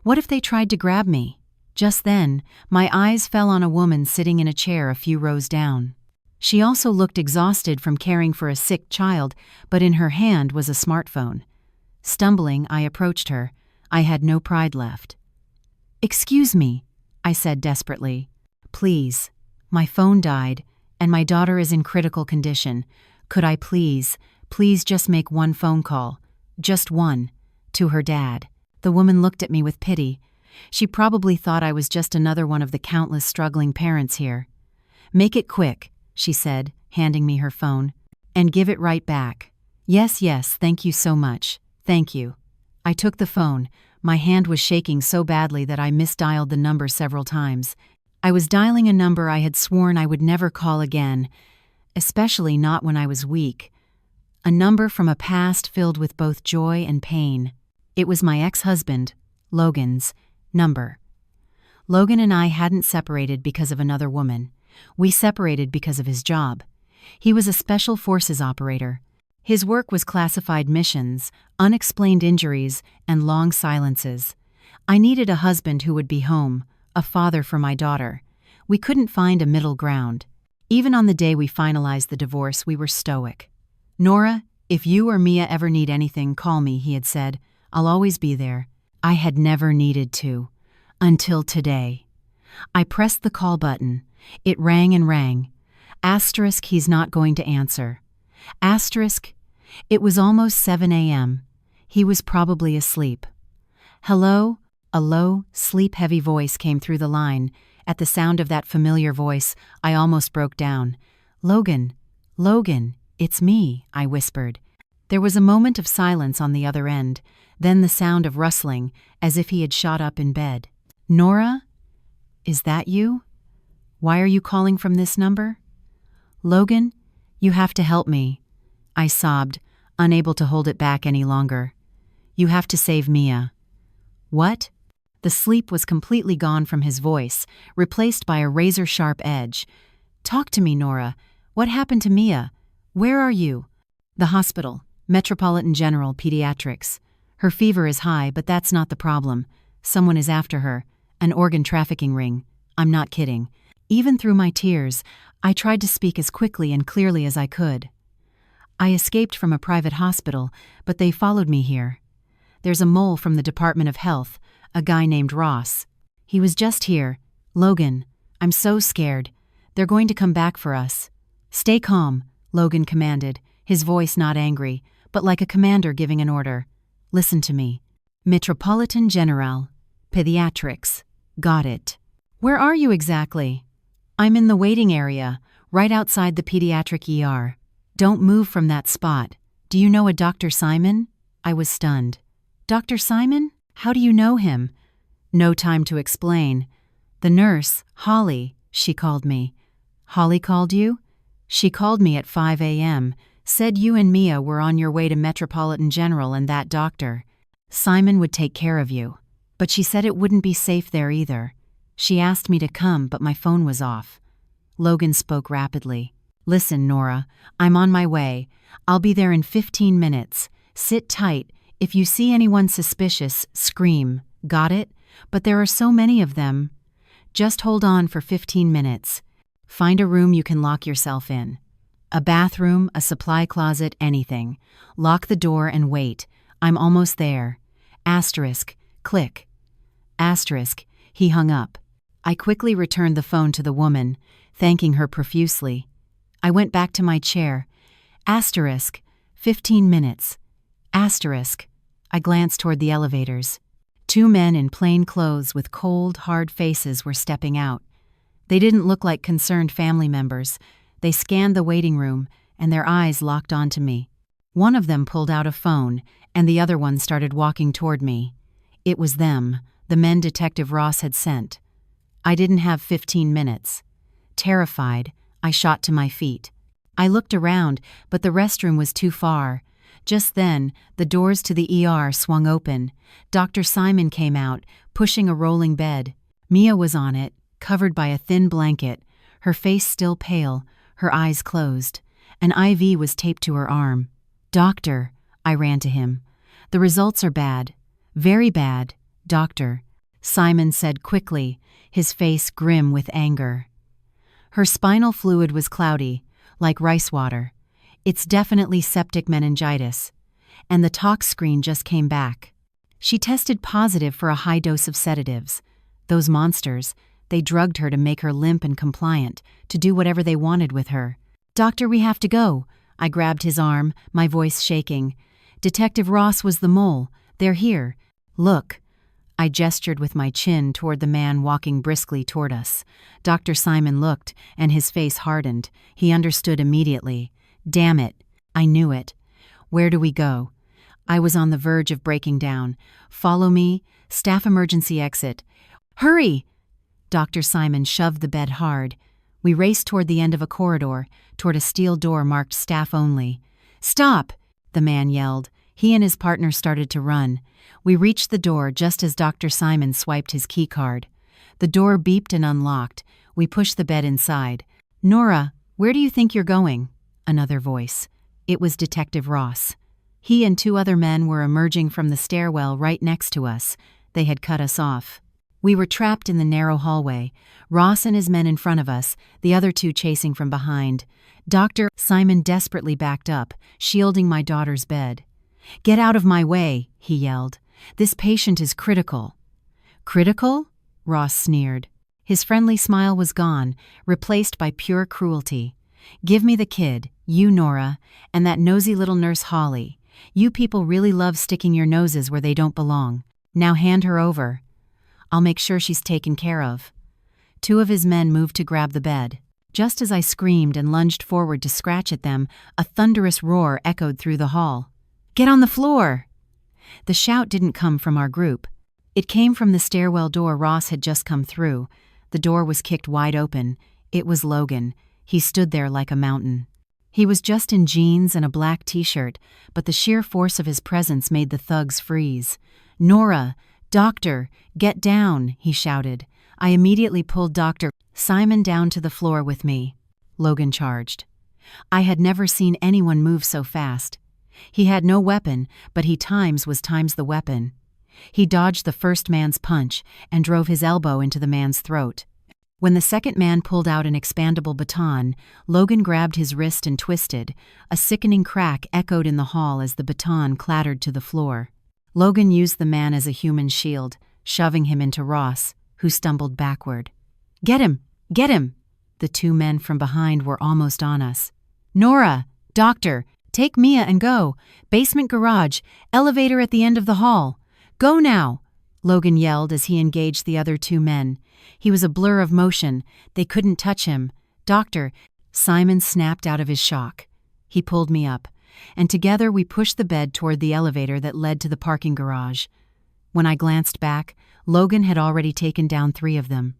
What if they tried to grab me? Just then, my eyes fell on a woman sitting in a chair a few rows down. She also looked exhausted from caring for a sick child, but in her hand was a smartphone. Stumbling, I approached her. I had no pride left. "Excuse me," I said desperately. "Please. My phone died, and my daughter is in critical condition. Could I please just make one phone call, just one, to her dad?" The woman looked at me with pity. She probably thought I was just another one of the countless struggling parents here. "Make it quick," she said, handing me her phone. "And give it right back." Yes, thank you so much. Thank you." I took the phone. My hand was shaking so badly that I misdialed the number several times. I was dialing a number I had sworn I would never call again, especially not when I was weak. A number from a past filled with both joy and pain. It was my ex-husband, Logan's, number. Logan and I hadn't separated because of another woman. We separated because of his job. He was a special forces operator. His work was classified missions, unexplained injuries, and long silences. I needed a husband who would be home, a father for my daughter. We couldn't find a middle ground. Even on the day we finalized the divorce, we were stoic. "Nora, if you or Mia ever need anything, call me," he had said. "I'll always be there." I had never needed to. Until today. I pressed the call button. It rang and rang. Asterisk, he's not going to answer. Asterisk, it was almost 7 a.m. He was probably asleep. "Hello?" A low, sleep-heavy voice came through the line. At the sound of that familiar voice, I almost broke down. Logan, it's me," I whispered. There was a moment of silence on the other end, then the sound of rustling, as if he had shot up in bed. "Nora? Is that you? Why are you calling from this number?" "Logan, you have to help me," I sobbed, unable to hold it back any longer. "You have to save Mia." "What?" The sleep was completely gone from his voice, replaced by a razor-sharp edge. "Talk to me, Nora. What happened to Mia? Where are you?" "The hospital. Metropolitan General Pediatrics. Her fever is high, but that's not the problem. Someone is after her. An organ trafficking ring. I'm not kidding. Even through my tears, I tried to speak as quickly and clearly as I could. I escaped from a private hospital, but they followed me here. There's a mole from the Department of Health, a guy named Ross. He was just here. Logan, I'm so scared. They're going to come back for us. Stay calm, Logan commanded, his voice not angry, but like a commander giving an order. Listen to me. Metropolitan General. Pediatrics. Got it. Where are you exactly? I'm in the waiting area, right outside the pediatric ER. Don't move from that spot. Do you know a Dr. Simon? I was stunned. Dr. Simon? How do you know him? No time to explain. The nurse, Holly, she called me. Holly called you? She called me at 5 a.m., said you and Mia were on your way to Metropolitan General and that doctor. Simon would take care of you. But she said it wouldn't be safe there either. She asked me to come, but my phone was off. Logan spoke rapidly. Listen, Nora, I'm on my way. I'll be there in 15 minutes. Sit tight. If you see anyone suspicious, scream. Got it? But there are so many of them. Just hold on for 15 minutes. Find a room you can lock yourself in. A bathroom, a supply closet, anything. Lock the door and wait. I'm almost there. Asterisk. Click. Asterisk. He hung up. I quickly returned the phone to the woman, thanking her profusely. I went back to my chair. Asterisk. 15 minutes. Asterisk. I glanced toward the elevators. 2 men in plain clothes with cold, hard faces were stepping out. They didn't look like concerned family members. They scanned the waiting room, and their eyes locked onto me. One of them pulled out a phone, and the other one started walking toward me. It was them, the men Detective Ross had sent. I didn't have 15 minutes. Terrified, I shot to my feet. I looked around, but the restroom was too far. Just then, the doors to the ER swung open. Dr. Simon came out, pushing a rolling bed. Mia was on it, covered by a thin blanket, her face still pale, her eyes closed. An IV was taped to her arm. Doctor, I ran to him. The results are bad. Very bad, doctor, Simon said quickly, his face grim with anger. Her spinal fluid was cloudy, like rice water. It's definitely septic meningitis. And the tox screen just came back. She tested positive for a high dose of sedatives. Those monsters, they drugged her to make her limp and compliant, to do whatever they wanted with her. Doctor, we have to go. I grabbed his arm, my voice shaking. Detective Ross was the mole. They're here. Look. I gestured with my chin toward the man walking briskly toward us. Dr. Simon looked, and his face hardened. He understood immediately. Damn it. I knew it. Where do we go? I was on the verge of breaking down. Follow me. Staff emergency exit. Hurry! Dr. Simon shoved the bed hard. We raced toward the end of a corridor, toward a steel door marked staff only. Stop! The man yelled. He and his partner started to run. We reached the door just as Dr. Simon swiped his key card. The door beeped and unlocked. We pushed the bed inside. Nora, where do you think you're going? Another voice. It was Detective Ross. He and 2 other men were emerging from the stairwell right next to us. They had cut us off. We were trapped in the narrow hallway, Ross and his men in front of us, the other 2 chasing from behind. Dr. Simon desperately backed up, shielding my daughter's bed. Get out of my way, he yelled. This patient is critical. Critical? Ross sneered. His friendly smile was gone, replaced by pure cruelty. Give me the kid, you Nora, and that nosy little nurse Holly. You people really love sticking your noses where they don't belong. Now hand her over. I'll make sure she's taken care of. 2 of his men moved to grab the bed. Just as I screamed and lunged forward to scratch at them, a thunderous roar echoed through the hall. Get on the floor! The shout didn't come from our group. It came from the stairwell door Ross had just come through. The door was kicked wide open. It was Logan. He stood there like a mountain. He was just in jeans and a black t-shirt, but the sheer force of his presence made the thugs freeze. Nora! Doctor! Get down! He shouted. I immediately pulled Dr. Simon down to the floor with me. Logan charged. I had never seen anyone move so fast. He had no weapon, but he was times the weapon. He dodged the first man's punch and drove his elbow into the man's throat. When the second man pulled out an expandable baton, Logan grabbed his wrist and twisted. A sickening crack echoed in the hall as the baton clattered to the floor. Logan used the man as a human shield, shoving him into Ross, who stumbled backward. "Get him! Get him!" The two men from behind were almost on us. "Nora! Doctor! Take Mia and go! Basement garage! Elevator at the end of the hall! Go now!" Logan yelled as he engaged the other two men. He was a blur of motion. They couldn't touch him. "Doctor!" Simon snapped out of his shock. He pulled me up, and together we pushed the bed toward the elevator that led to the parking garage. When I glanced back, Logan had already taken down 3 of them.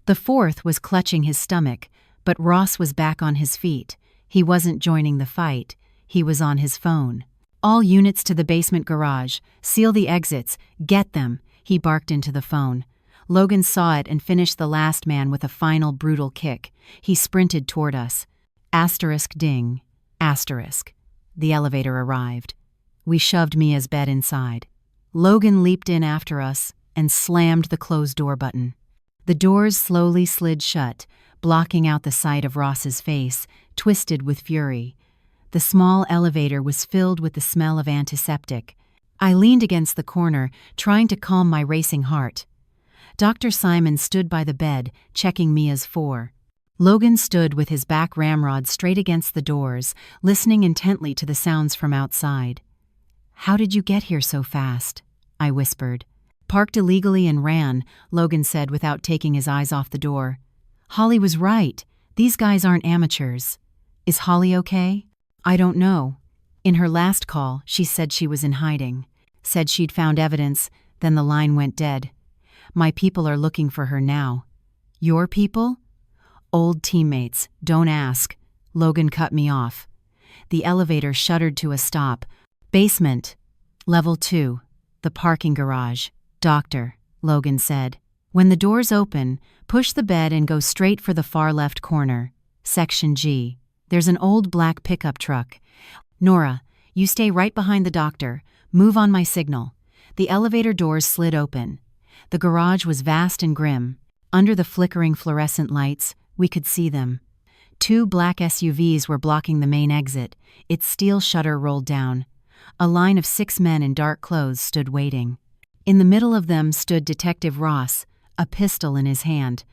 The 4th was clutching his stomach, but Ross was back on his feet. He wasn't joining the fight. He was on his phone. "All units to the basement garage. Seal the exits. Get them," he barked into the phone. Logan saw it and finished the last man with a final brutal kick. He sprinted toward us. Asterisk ding. Asterisk. The elevator arrived. We shoved Mia's bed inside. Logan leaped in after us and slammed the closed door button. The doors slowly slid shut, blocking out the sight of Ross's face, twisted with fury. The small elevator was filled with the smell of antiseptic. I leaned against the corner, trying to calm my racing heart. Dr. Simon stood by the bed, checking Mia's 4. Logan stood with his back ramrod straight against the doors, listening intently to the sounds from outside. "How did you get here so fast?" I whispered. "Parked illegally and ran," Logan said without taking his eyes off the door. "Holly was right. These guys aren't amateurs. Is Holly okay?" "I don't know. In her last call, she said she was in hiding. Said she'd found evidence, then the line went dead. My people are looking for her now." "Your people?" "Old teammates, don't ask." Logan cut me off. The elevator shuddered to a stop. "Basement. Level 2. The parking garage. Doctor," Logan said. "When the doors open, push the bed and go straight for the far left corner. Section G. There's an old black pickup truck. Nora, you stay right behind the doctor. Move on my signal." The elevator doors slid open. The garage was vast and grim. Under the flickering fluorescent lights, we could see them. 2 black SUVs were blocking the main exit. Its steel shutter rolled down. A line of 6 men in dark clothes stood waiting. In the middle of them stood Detective Ross, a pistol in his hand.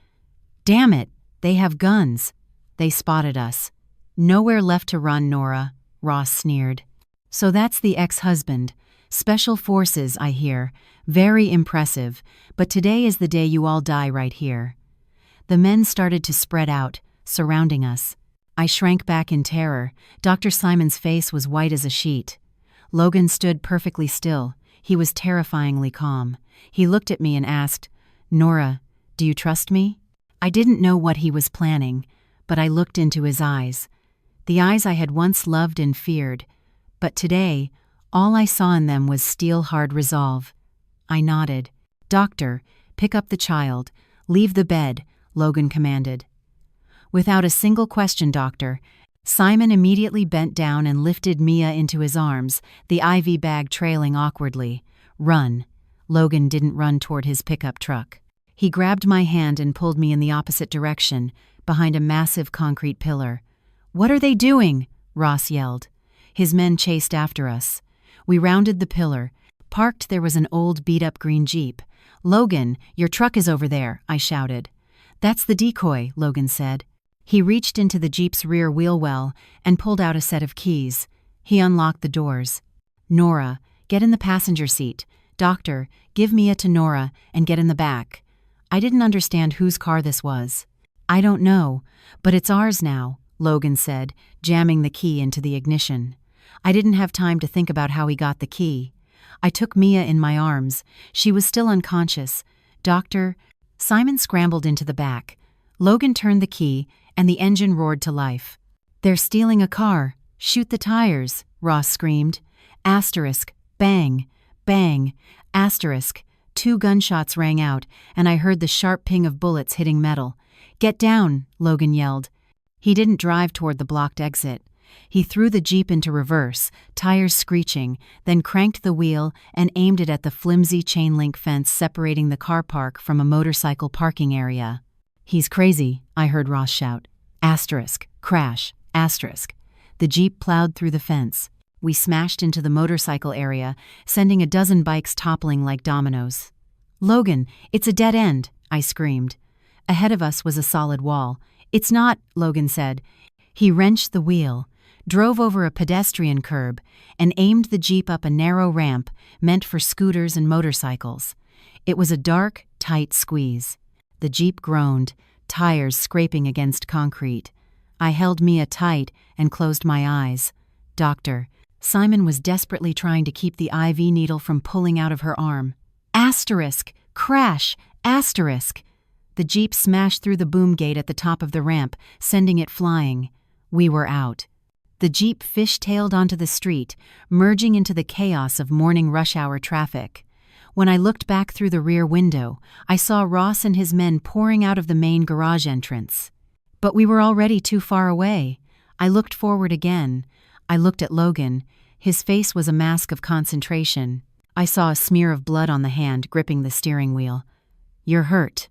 "Damn it, they have guns." They spotted us. "Nowhere left to run, Nora," Ross sneered. "So that's the ex-husband. Special forces, I hear. Very impressive, but today is the day you all die right here." The men started to spread out, surrounding us. I shrank back in terror. Dr. Simon's face was white as a sheet. Logan stood perfectly still. He was terrifyingly calm. He looked at me and asked, "Nora, do you trust me?" I didn't know what he was planning, but I looked into his eyes. The eyes I had once loved and feared, but today, all I saw in them was steel-hard resolve. I nodded. "Doctor, pick up the child. Leave the bed," Logan commanded. Without a single question, Doctor. Simon immediately bent down and lifted Mia into his arms, the IV bag trailing awkwardly. "Run." Logan didn't run toward his pickup truck. He grabbed my hand and pulled me in the opposite direction, behind a massive concrete pillar. "What are they doing?" Ross yelled. His men chased after us. We rounded the pillar. Parked there was an old beat-up green Jeep. "Logan, your truck is over there," I shouted. "That's the decoy," Logan said. He reached into the Jeep's rear wheel well and pulled out a set of keys. He unlocked the doors. "Nora, get in the passenger seat. Doctor, give Mia to Nora and get in the back." I didn't understand whose car this was. "I don't know, but it's ours now," Logan said, jamming the key into the ignition. I didn't have time to think about how he got the key. I took Mia in my arms. She was still unconscious. "Doctor..." Simon scrambled into the back. Logan turned the key, and the engine roared to life. "They're stealing a car. Shoot the tires," Ross screamed. Asterisk. Bang. Bang. Asterisk. 2 gunshots rang out, and I heard the sharp ping of bullets hitting metal. "Get down," Logan yelled. He didn't drive toward the blocked exit. He threw the Jeep into reverse, tires screeching, then cranked the wheel and aimed it at the flimsy chain-link fence separating the car park from a motorcycle parking area. "He's crazy," I heard Ross shout. Asterisk, crash, asterisk. The Jeep plowed through the fence. We smashed into the motorcycle area, sending a dozen bikes toppling like dominoes. "Logan, it's a dead end," I screamed. Ahead of us was a solid wall. "It's not," Logan said. He wrenched the wheel, drove over a pedestrian curb, and aimed the Jeep up a narrow ramp meant for scooters and motorcycles. It was a dark, tight squeeze. The Jeep groaned, tires scraping against concrete. I held Mia tight and closed my eyes. "Doctor." Simon was desperately trying to keep the IV needle from pulling out of her arm. Asterisk, crash, asterisk. The Jeep smashed through the boom gate at the top of the ramp, sending it flying. We were out. The Jeep fishtailed onto the street, merging into the chaos of morning rush hour traffic. When I looked back through the rear window, I saw Ross and his men pouring out of the main garage entrance. But we were already too far away. I looked forward again. I looked at Logan. His face was a mask of concentration. I saw a smear of blood on the hand gripping the steering wheel. "You're hurt."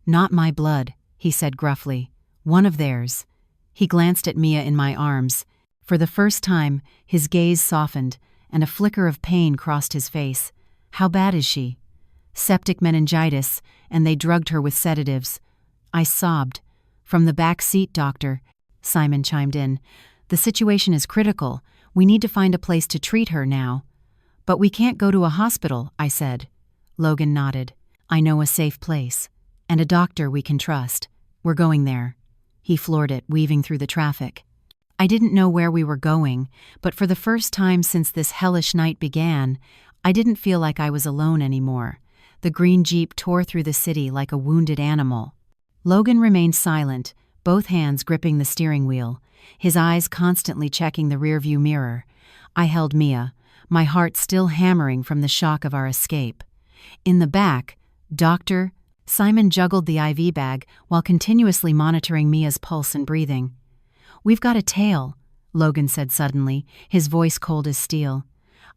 "Not my blood," he said gruffly. "One of theirs." He glanced at Mia in my arms. For the first time, his gaze softened, and a flicker of pain crossed his face. "How bad is she?" "Septic meningitis, and they drugged her with sedatives." I sobbed. "From the back seat, doctor," Simon chimed in. "The situation is critical. We need to find a place to treat her now." "But we can't go to a hospital," I said. Logan nodded. "I know a safe place. And a doctor we can trust. We're going there." He floored it, weaving through the traffic. I didn't know where we were going, but for the first time since this hellish night began, I didn't feel like I was alone anymore. The green Jeep tore through the city like a wounded animal. Logan remained silent, both hands gripping the steering wheel, his eyes constantly checking the rearview mirror. I held Mia, my heart still hammering from the shock of our escape. In the back, "Doctor," Simon juggled the IV bag while continuously monitoring Mia's pulse and breathing. "We've got a tail," Logan said suddenly, his voice cold as steel.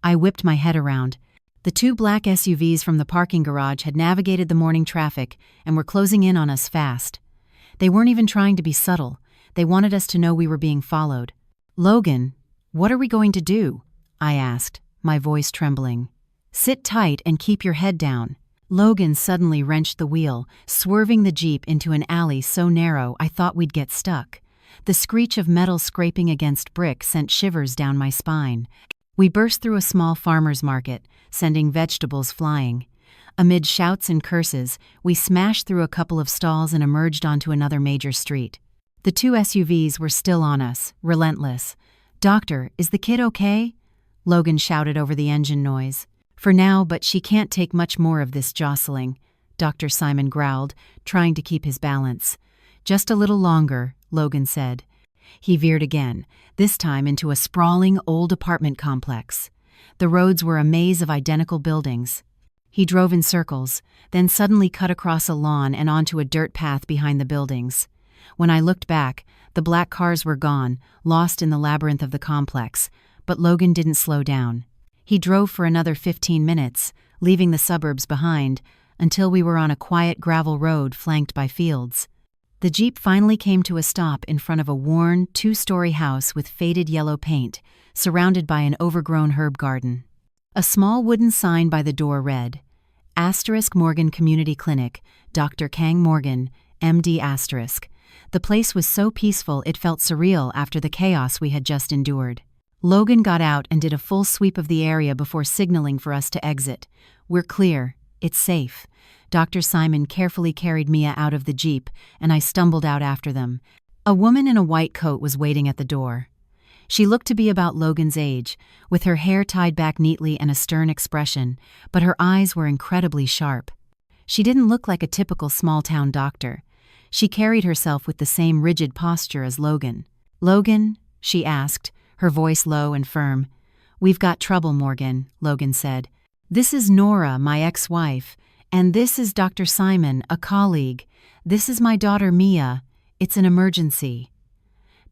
I whipped my head around. The two black SUVs from the parking garage had navigated the morning traffic and were closing in on us fast. They weren't even trying to be subtle. They wanted us to know we were being followed. "Logan, what are we going to do?" I asked, my voice trembling. "Sit tight and keep your head down." Logan suddenly wrenched the wheel, swerving the Jeep into an alley so narrow I thought we'd get stuck. The screech of metal scraping against brick sent shivers down my spine. We burst through a small farmer's market, sending vegetables flying. Amid shouts and curses, we smashed through a couple of stalls and emerged onto another major street. The two SUVs were still on us, relentless. "Doctor, is the kid okay?" Logan shouted over the engine noise. "For now, but she can't take much more of this jostling," Dr. Simon growled, trying to keep his balance. "Just a little longer," Logan said. He veered again, this time into a sprawling old apartment complex. The roads were a maze of identical buildings. He drove in circles, then suddenly cut across a lawn and onto a dirt path behind the buildings. When I looked back, the black cars were gone, lost in the labyrinth of the complex, but Logan didn't slow down. He drove for another 15 minutes, leaving the suburbs behind, until we were on a quiet gravel road flanked by fields. The Jeep finally came to a stop in front of a worn, two-story house with faded yellow paint, surrounded by an overgrown herb garden. A small wooden sign by the door read, ** Morgan Community Clinic, Dr. Kang Morgan, MD*. The place was so peaceful it felt surreal after the chaos we had just endured. Logan got out and did a full sweep of the area before signaling for us to exit. "We're clear. It's safe." Dr. Simon carefully carried Mia out of the Jeep, and I stumbled out after them. A woman in a white coat was waiting at the door. She looked to be about Logan's age, with her hair tied back neatly and a stern expression, but her eyes were incredibly sharp. She didn't look like a typical small-town doctor. She carried herself with the same rigid posture as Logan. "Logan?" she asked, her voice low and firm. "We've got trouble, Morgan," Logan said. "This is Nora, my ex-wife, and this is Dr. Simon, a colleague. This is my daughter Mia. It's an emergency."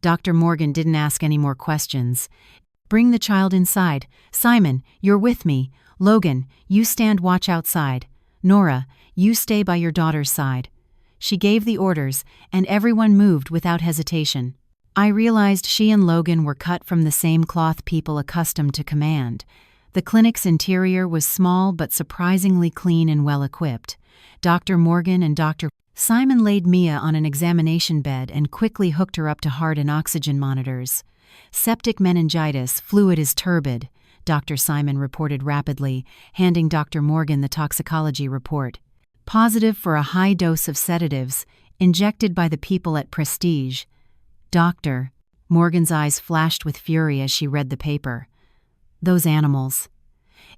Dr. Morgan didn't ask any more questions. "Bring the child inside. Simon, you're with me. Logan, you stand watch outside. Nora, you stay by your daughter's side." She gave the orders, and everyone moved without hesitation. I realized she and Logan were cut from the same cloth, people accustomed to command. The clinic's interior was small but surprisingly clean and well-equipped. Dr. Morgan and Dr. Simon laid Mia on an examination bed and quickly hooked her up to heart and oxygen monitors. Septic meningitis, fluid is turbid, Dr. Simon reported rapidly, handing Dr. Morgan the toxicology report. Positive for a high dose of sedatives, injected by the people at Prestige. Doctor, Morgan's eyes flashed with fury as she read the paper. Those animals.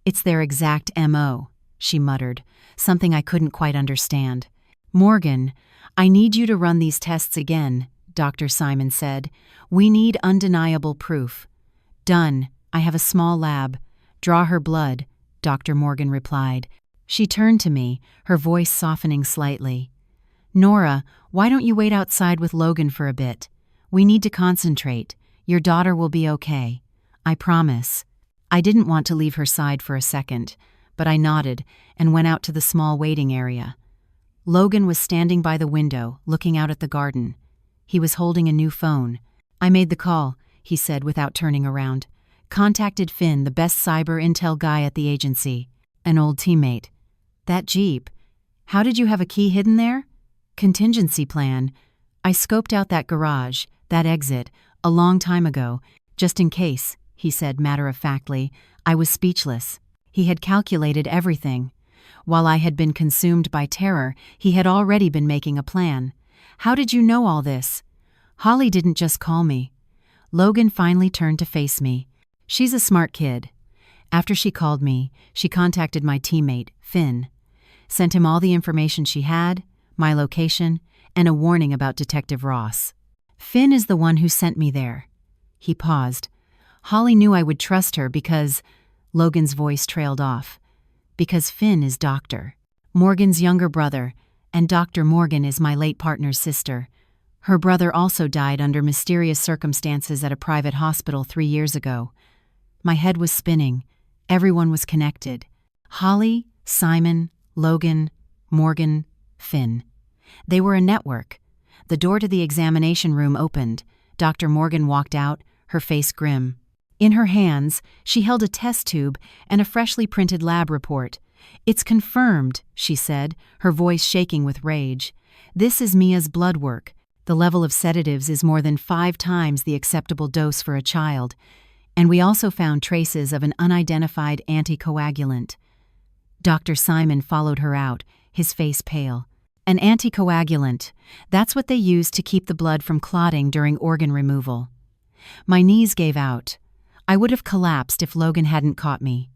It's their exact MO, she muttered, something I couldn't quite understand. Morgan, I need you to run these tests again, Dr. Simon said. We need undeniable proof. Done. I have a small lab. Draw her blood, Dr. Morgan replied. She turned to me, her voice softening slightly. Nora, why don't you wait outside with Logan for a bit? We need to concentrate. Your daughter will be okay. I promise. I didn't want to leave her side for a second, but I nodded and went out to the small waiting area. Logan was standing by the window, looking out at the garden. He was holding a new phone. I made the call, he said without turning around. Contacted Finn, the best cyber intel guy at the agency. An old teammate. That Jeep. How did you have a key hidden there? Contingency plan. I scoped out that garage, that exit, a long time ago, just in case, he said matter-of-factly. I was speechless. He had calculated everything. While I had been consumed by terror, he had already been making a plan. How did you know all this? Holly didn't just call me. Logan finally turned to face me. She's a smart kid. After she called me, she contacted my teammate, Finn. Sent him all the information she had, my location, and a warning about Detective Ross. Finn is the one who sent me there. He paused. Holly knew I would trust her because... Logan's voice trailed off. Because Finn is Dr. Morgan's younger brother, and Dr. Morgan is my late partner's sister. Her brother also died under mysterious circumstances at a private hospital 3 years ago. My head was spinning. Everyone was connected. Holly, Simon, Logan, Morgan, Finn. They were a network. The door to the examination room opened. Dr. Morgan walked out, her face grim. In her hands, she held a test tube and a freshly printed lab report. It's confirmed, she said, her voice shaking with rage. This is Mia's blood work. The level of sedatives is more than 5 times the acceptable dose for a child. And we also found traces of an unidentified anticoagulant. Dr. Simon followed her out, his face pale. An anticoagulant. That's what they use to keep the blood from clotting during organ removal. My knees gave out. I would have collapsed if Logan hadn't caught me.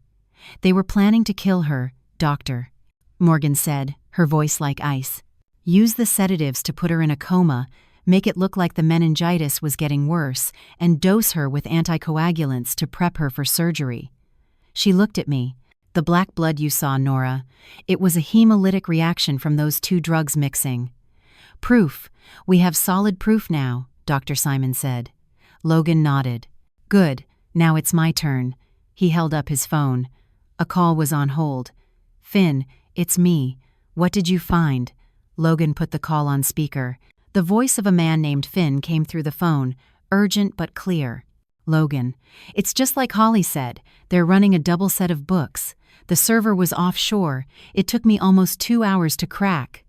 They were planning to kill her, Doctor, Morgan said, her voice like ice. Use the sedatives to put her in a coma, make it look like the meningitis was getting worse, and dose her with anticoagulants to prep her for surgery. She looked at me. The black blood you saw, Nora. It was a hemolytic reaction from those 2 drugs mixing. Proof. We have solid proof now, Dr. Simon said. Logan nodded. Good. Now it's my turn. He held up his phone. A call was on hold. Finn, it's me. What did you find? Logan put the call on speaker. The voice of a man named Finn came through the phone, urgent but clear. Logan, it's just like Holly said. They're running a double set of books. The server was offshore. It took me almost 2 hours to crack.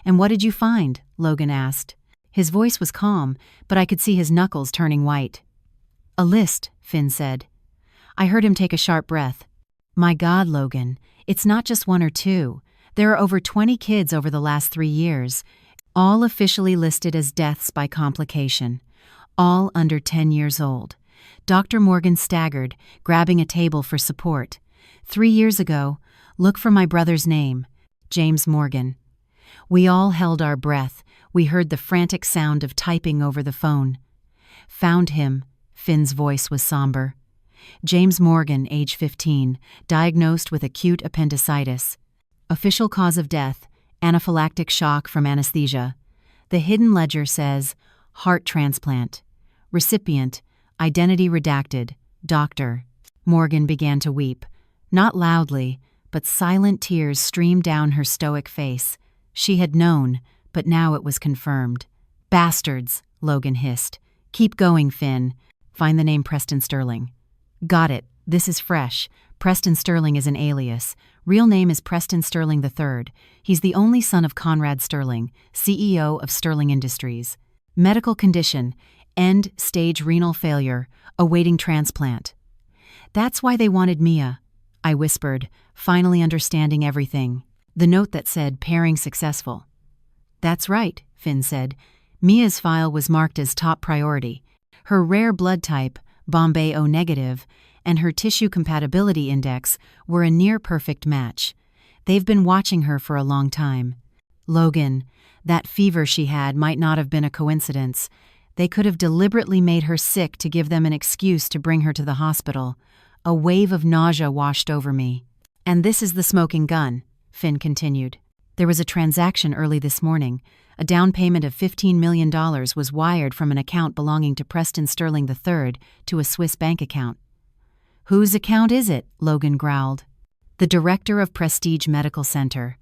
And what did you find? Logan asked. His voice was calm, but I could see his knuckles turning white. A list, Finn said. I heard him take a sharp breath. My God, Logan, it's not just 1 or 2. There are over 20 kids over the last 3 years, all officially listed as deaths by complication, all under 10 years old. Dr. Morgan staggered, grabbing a table for support. 3 years ago, look for my brother's name, James Morgan. We all held our breath. We heard the frantic sound of typing over the phone. Found him, Finn's voice was somber. James Morgan, age 15, diagnosed with acute appendicitis. Official cause of death, anaphylactic shock from anesthesia. The hidden ledger says, heart transplant. Recipient, identity redacted, doctor. Morgan began to weep. Not loudly, but silent tears streamed down her stoic face. She had known, but now it was confirmed. "Bastards," Logan hissed. "Keep going, Finn. Find the name Preston Sterling." "Got it. This is fresh. Preston Sterling is an alias. Real name is Preston Sterling III. He's the only son of Conrad Sterling, CEO of Sterling Industries. Medical condition: end-stage renal failure, awaiting transplant." "That's why they wanted Mia," I whispered, finally understanding everything. The note that said pairing successful. "That's right," Finn said. "Mia's file was marked as top priority. Her rare blood type, Bombay O negative, and her tissue compatibility index were a near-perfect match. They've been watching her for a long time. Logan, that fever she had might not have been a coincidence. They could have deliberately made her sick to give them an excuse to bring her to the hospital. A wave of nausea washed over me. "And this is the smoking gun," Finn continued. "There was a transaction early this morning. A down payment of $15 million was wired from an account belonging to Preston Sterling III to a Swiss bank account." "Whose account is it?" Logan growled. "The director of Prestige Medical Center,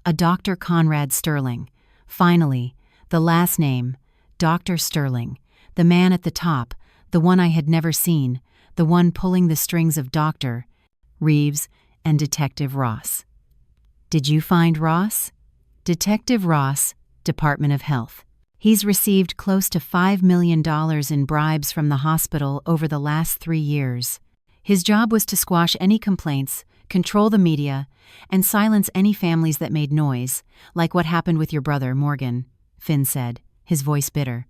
a Dr. Conrad Sterling. Finally, the last name, Dr. Sterling, the man at the top, the one I had never seen, the one pulling the strings of Dr. Reeves and Detective Ross." "Did you find Ross?" "Detective Ross, Department of Health. He's received close to $5 million in bribes from the hospital over the last 3 years. His job was to squash any complaints, control the media, and silence any families that made noise, like what happened with your brother, Morgan," Finn said, his voice bitter.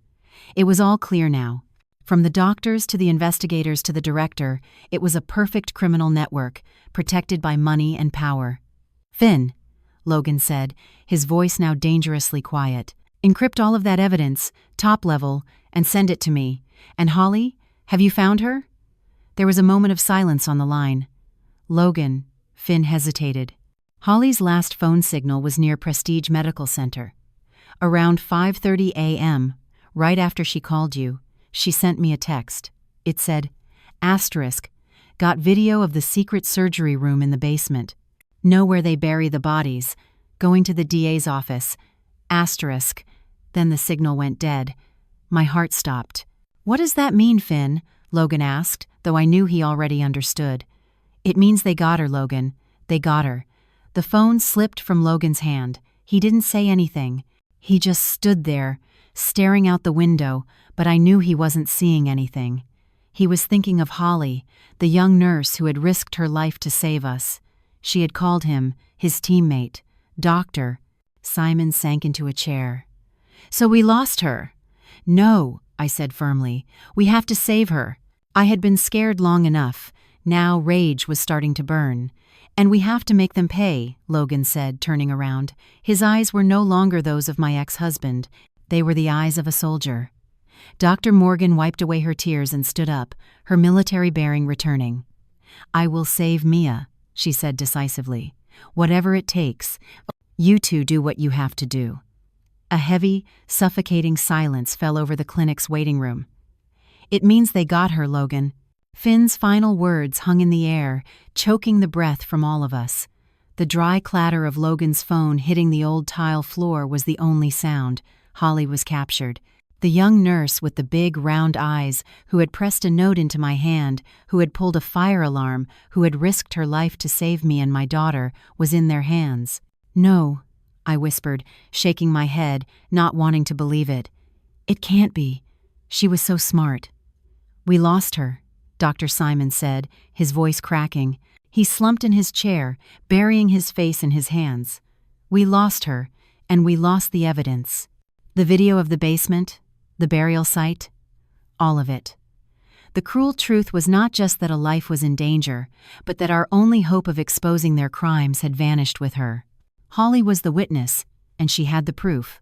It was all clear now. From the doctors to the investigators to the director, it was a perfect criminal network, protected by money and power. "Finn," Logan said, his voice now dangerously quiet, "encrypt all of that evidence, top level, and send it to me. And Holly, have you found her?" There was a moment of silence on the line. "Logan," Finn hesitated. "Holly's last phone signal was near Prestige Medical Center. Around 5:30 a.m., right after she called you, she sent me a text. It said, asterisk, got video of the secret surgery room in the basement. Know where they bury the bodies. Going to the DA's office. Asterisk." Then the signal went dead. My heart stopped. "What does that mean, Finn?" Logan asked, though I knew he already understood. "It means they got her, Logan. They got her." The phone slipped from Logan's hand. He didn't say anything. He just stood there, staring out the window, but I knew he wasn't seeing anything. He was thinking of Holly, the young nurse who had risked her life to save us. She had called him, his teammate, doctor. Simon sank into a chair. "So we lost her." "No," I said firmly. "We have to save her." I had been scared long enough. Now rage was starting to burn. "And we have to make them pay," Logan said, turning around. His eyes were no longer those of my ex-husband. They were the eyes of a soldier. Dr. Morgan wiped away her tears and stood up, her military bearing returning. "I will save Mia," she said decisively. "Whatever it takes. You two do what you have to do." A heavy, suffocating silence fell over the clinic's waiting room. "It means they got her, Logan." Finn's final words hung in the air, choking the breath from all of us. The dry clatter of Logan's phone hitting the old tile floor was the only sound. Holly was captured. The young nurse with the big, round eyes, who had pressed a note into my hand, who had pulled a fire alarm, who had risked her life to save me and my daughter, was in their hands. "No," I whispered, shaking my head, not wanting to believe it. "It can't be. She was so smart." "We lost her," Dr. Simon said, his voice cracking. He slumped in his chair, burying his face in his hands. "We lost her, and we lost the evidence. The video of the basement, the burial site, all of it." The cruel truth was not just that a life was in danger, but that our only hope of exposing their crimes had vanished with her. Holly was the witness, and she had the proof.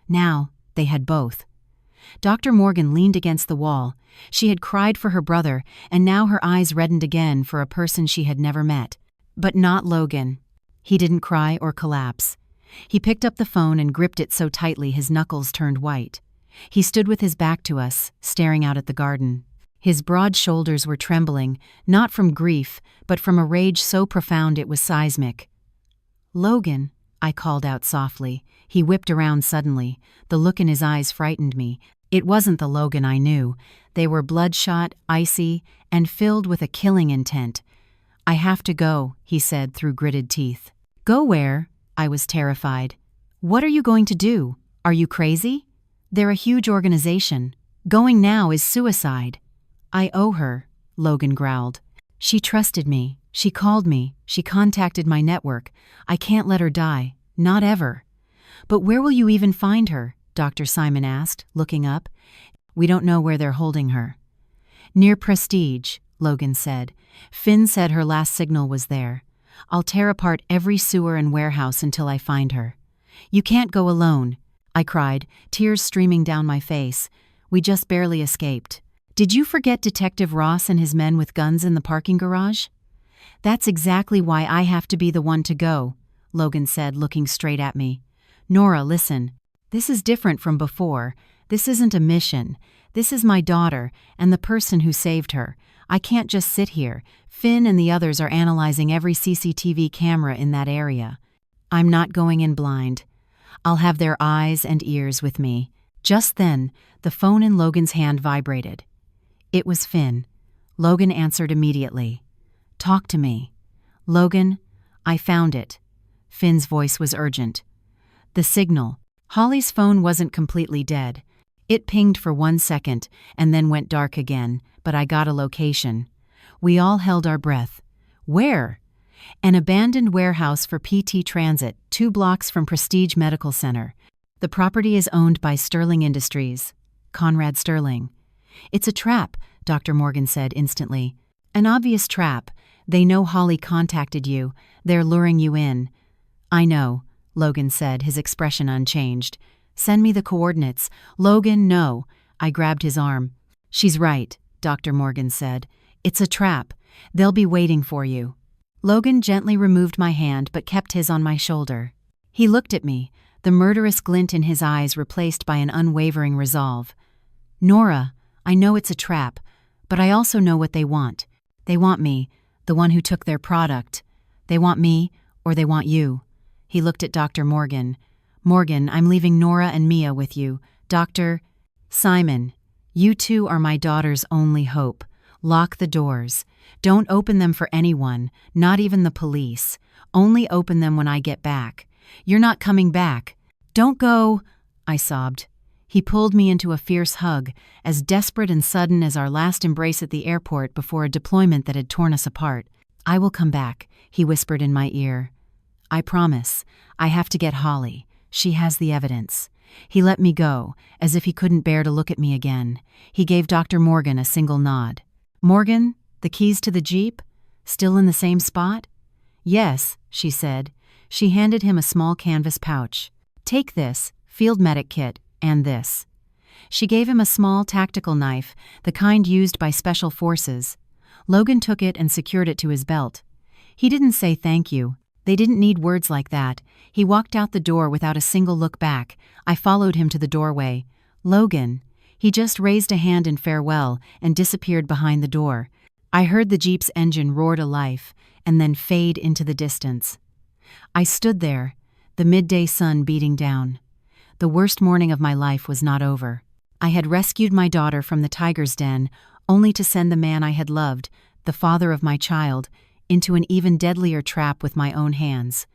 Now, they had both. Dr. Morgan leaned against the wall. She had cried for her brother, and now her eyes reddened again for a person she had never met. But not Logan. He didn't cry or collapse. He picked up the phone and gripped it so tightly his knuckles turned white. He stood with his back to us, staring out at the garden. His broad shoulders were trembling, not from grief, but from a rage so profound it was seismic. "Logan," I called out softly. He whipped around suddenly. The look in his eyes frightened me. It wasn't the Logan I knew. They were bloodshot, icy, and filled with a killing intent. "I have to go," he said through gritted teeth. "Go where?" I was terrified. "What are you going to do? Are you crazy? They're a huge organization. Going now is suicide." "I owe her," Logan growled. "She trusted me. She called me. She contacted my network. I can't let her die. Not ever." "But where will you even find her?" Dr. Simon asked, looking up. "We don't know where they're holding her." "Near Prestige," Logan said. "Finn said her last signal was there. I'll tear apart every sewer and warehouse until I find her." "You can't go alone," I cried, tears streaming down my face. "We just barely escaped." "Did you forget Detective Ross and his men with guns in the parking garage?" "That's exactly why I have to be the one to go," Logan said, looking straight at me. "Nora, listen. This is different from before. This isn't a mission. This is my daughter and the person who saved her. I can't just sit here. Finn and the others are analyzing every CCTV camera in that area. I'm not going in blind. I'll have their eyes and ears with me." Just then, the phone in Logan's hand vibrated. It was Finn. Logan answered immediately. "Talk to me." "Logan, I found it." Finn's voice was urgent. "The signal." Holly's phone wasn't completely dead. It pinged for 1 second and then went dark again, but I got a location. We all held our breath. "Where?" "An abandoned warehouse for PT Transit, 2 blocks from Prestige Medical Center. The property is owned by Sterling Industries. Conrad Sterling." "It's a trap," Dr. Morgan said instantly. "An obvious trap. They know Holly contacted you. They're luring you in." "I know," Logan said, his expression unchanged. "Send me the coordinates." "Logan, no." I grabbed his arm. "She's right," Dr. Morgan said. "It's a trap. They'll be waiting for you." Logan gently removed my hand but kept his on my shoulder. He looked at me, the murderous glint in his eyes replaced by an unwavering resolve. "Nora, I know it's a trap, but I also know what they want. They want me, the one who took their product. They want me, or they want you." He looked at Dr. Morgan. "Morgan, I'm leaving Nora and Mia with you. Dr. Simon, you two are my daughter's only hope. Lock the doors. Don't open them for anyone, not even the police. Only open them when I get back. You're not coming back. Don't go," I sobbed. He pulled me into a fierce hug, as desperate and sudden as our last embrace at the airport before a deployment that had torn us apart. "I will come back," he whispered in my ear. "I promise. I have to get Holly. She has the evidence." He let me go, as if he couldn't bear to look at me again. He gave Dr. Morgan a single nod. "Morgan, the keys to the Jeep? Still in the same spot?" "Yes," she said. She handed him a small canvas pouch. "Take this, field medic kit, and this." She gave him a small tactical knife, the kind used by special forces. Logan took it and secured it to his belt. He didn't say thank you. They didn't need words like that. He walked out the door without a single look back. I followed him to the doorway. "Logan." He just raised a hand in farewell and disappeared behind the door. I heard the Jeep's engine roar to life and then fade into the distance. I stood there, the midday sun beating down. The worst morning of my life was not over. I had rescued my daughter from the tiger's den, only to send the man I had loved, the father of my child, into an even deadlier trap with my own hands.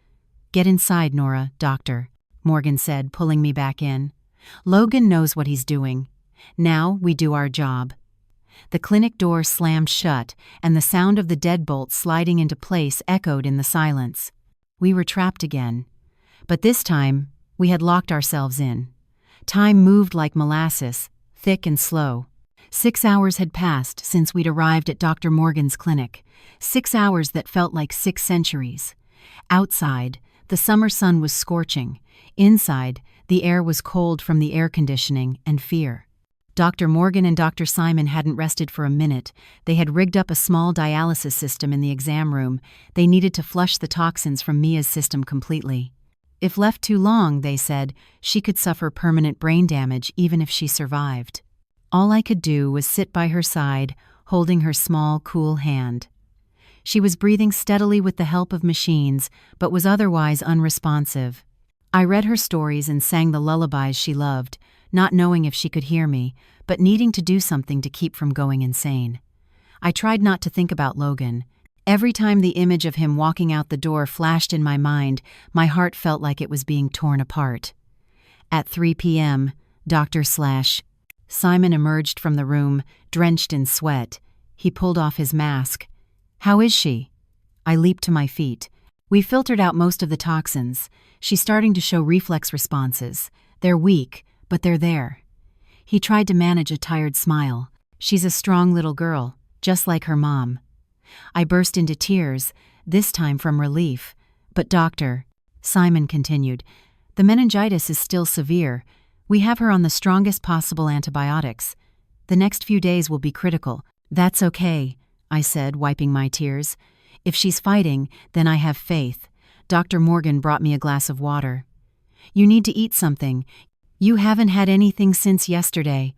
"Get inside, Nora, doctor," Morgan said, pulling me back in. "Logan knows what he's doing. Now we do our job." The clinic door slammed shut, and the sound of the deadbolt sliding into place echoed in the silence. We were trapped again. But this time, we had locked ourselves in. Time moved like molasses, thick and slow. 6 hours had passed since we'd arrived at Dr. Morgan's clinic. 6 hours that felt like 6 centuries. Outside, the summer sun was scorching. Inside, the air was cold from the air conditioning and fear. Dr. Morgan and Dr. Simon hadn't rested for a minute. They had rigged up a small dialysis system in the exam room. They needed to flush the toxins from Mia's system completely. If left too long, they said, she could suffer permanent brain damage even if she survived. All I could do was sit by her side, holding her small, cool hand. She was breathing steadily with the help of machines, but was otherwise unresponsive. I read her stories and sang the lullabies she loved, not knowing if she could hear me, but needing to do something to keep from going insane. I tried not to think about Logan. Every time the image of him walking out the door flashed in my mind, my heart felt like it was being torn apart. At 3 p.m., Simon emerged from the room, drenched in sweat. He pulled off his mask. "How is she?" I leaped to my feet. "We filtered out most of the toxins. She's starting to show reflex responses. They're weak, but they're there." He tried to manage a tired smile. "She's a strong little girl, just like her mom." I burst into tears, this time from relief. "But doctor," Simon continued, "the meningitis is still severe. We have her on the strongest possible antibiotics. The next few days will be critical." "That's okay," I said, wiping my tears. "If she's fighting, then I have faith." Dr. Morgan brought me a glass of water. "You need to eat something. You haven't had anything since yesterday."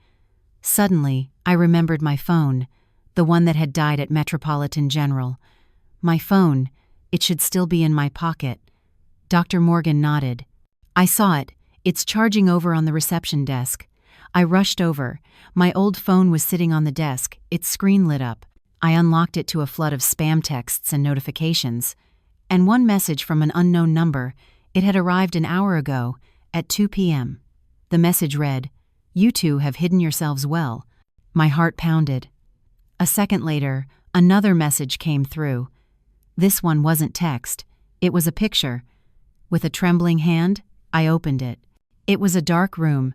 Suddenly, I remembered my phone, the one that had died at Metropolitan General. My phone, it should still be in my pocket. Dr. Morgan nodded. "I saw it. It's charging over on the reception desk." I rushed over. My old phone was sitting on the desk, its screen lit up. I unlocked it to a flood of spam texts and notifications. And one message from an unknown number. It had arrived an hour ago, at 2 p.m. The message read, "You two have hidden yourselves well." My heart pounded. A second later, another message came through. This one wasn't text. It was a picture. With a trembling hand, I opened it. It was a dark room,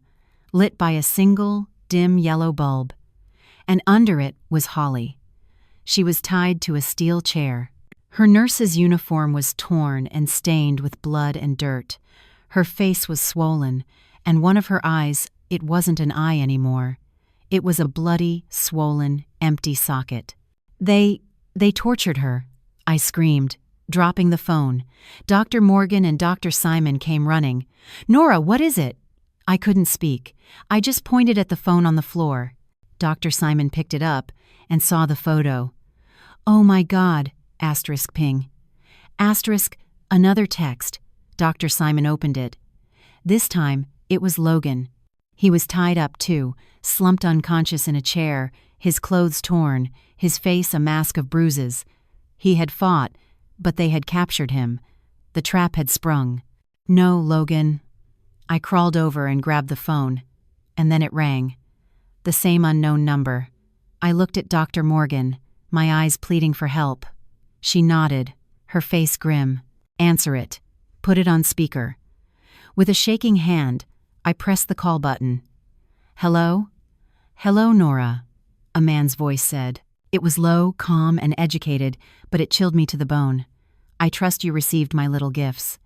lit by a single, dim yellow bulb. And under it was Holly. She was tied to a steel chair. Her nurse's uniform was torn and stained with blood and dirt. Her face was swollen, and one of her eyes, it wasn't an eye anymore. It was a bloody, swollen, empty socket. They tortured her," I screamed, dropping the phone. Dr. Morgan and Dr. Simon came running. "Nora, what is it?" I couldn't speak. I just pointed at the phone on the floor. Dr. Simon picked it up and saw the photo. "Oh my God, ping. Another text. Dr. Simon opened it. This time, it was Logan. He was tied up too, slumped unconscious in a chair, his clothes torn, his face a mask of bruises. He had fought, but they had captured him. The trap had sprung. "No, Logan." I crawled over and grabbed the phone, and then it rang. The same unknown number. I looked at Dr. Morgan, my eyes pleading for help. She nodded, her face grim. "Answer it. Put it on speaker." With a shaking hand, I pressed the call button. "Hello?" "Hello, Nora," a man's voice said. It was low, calm, and educated, but it chilled me to the bone. "I trust you received my little gifts."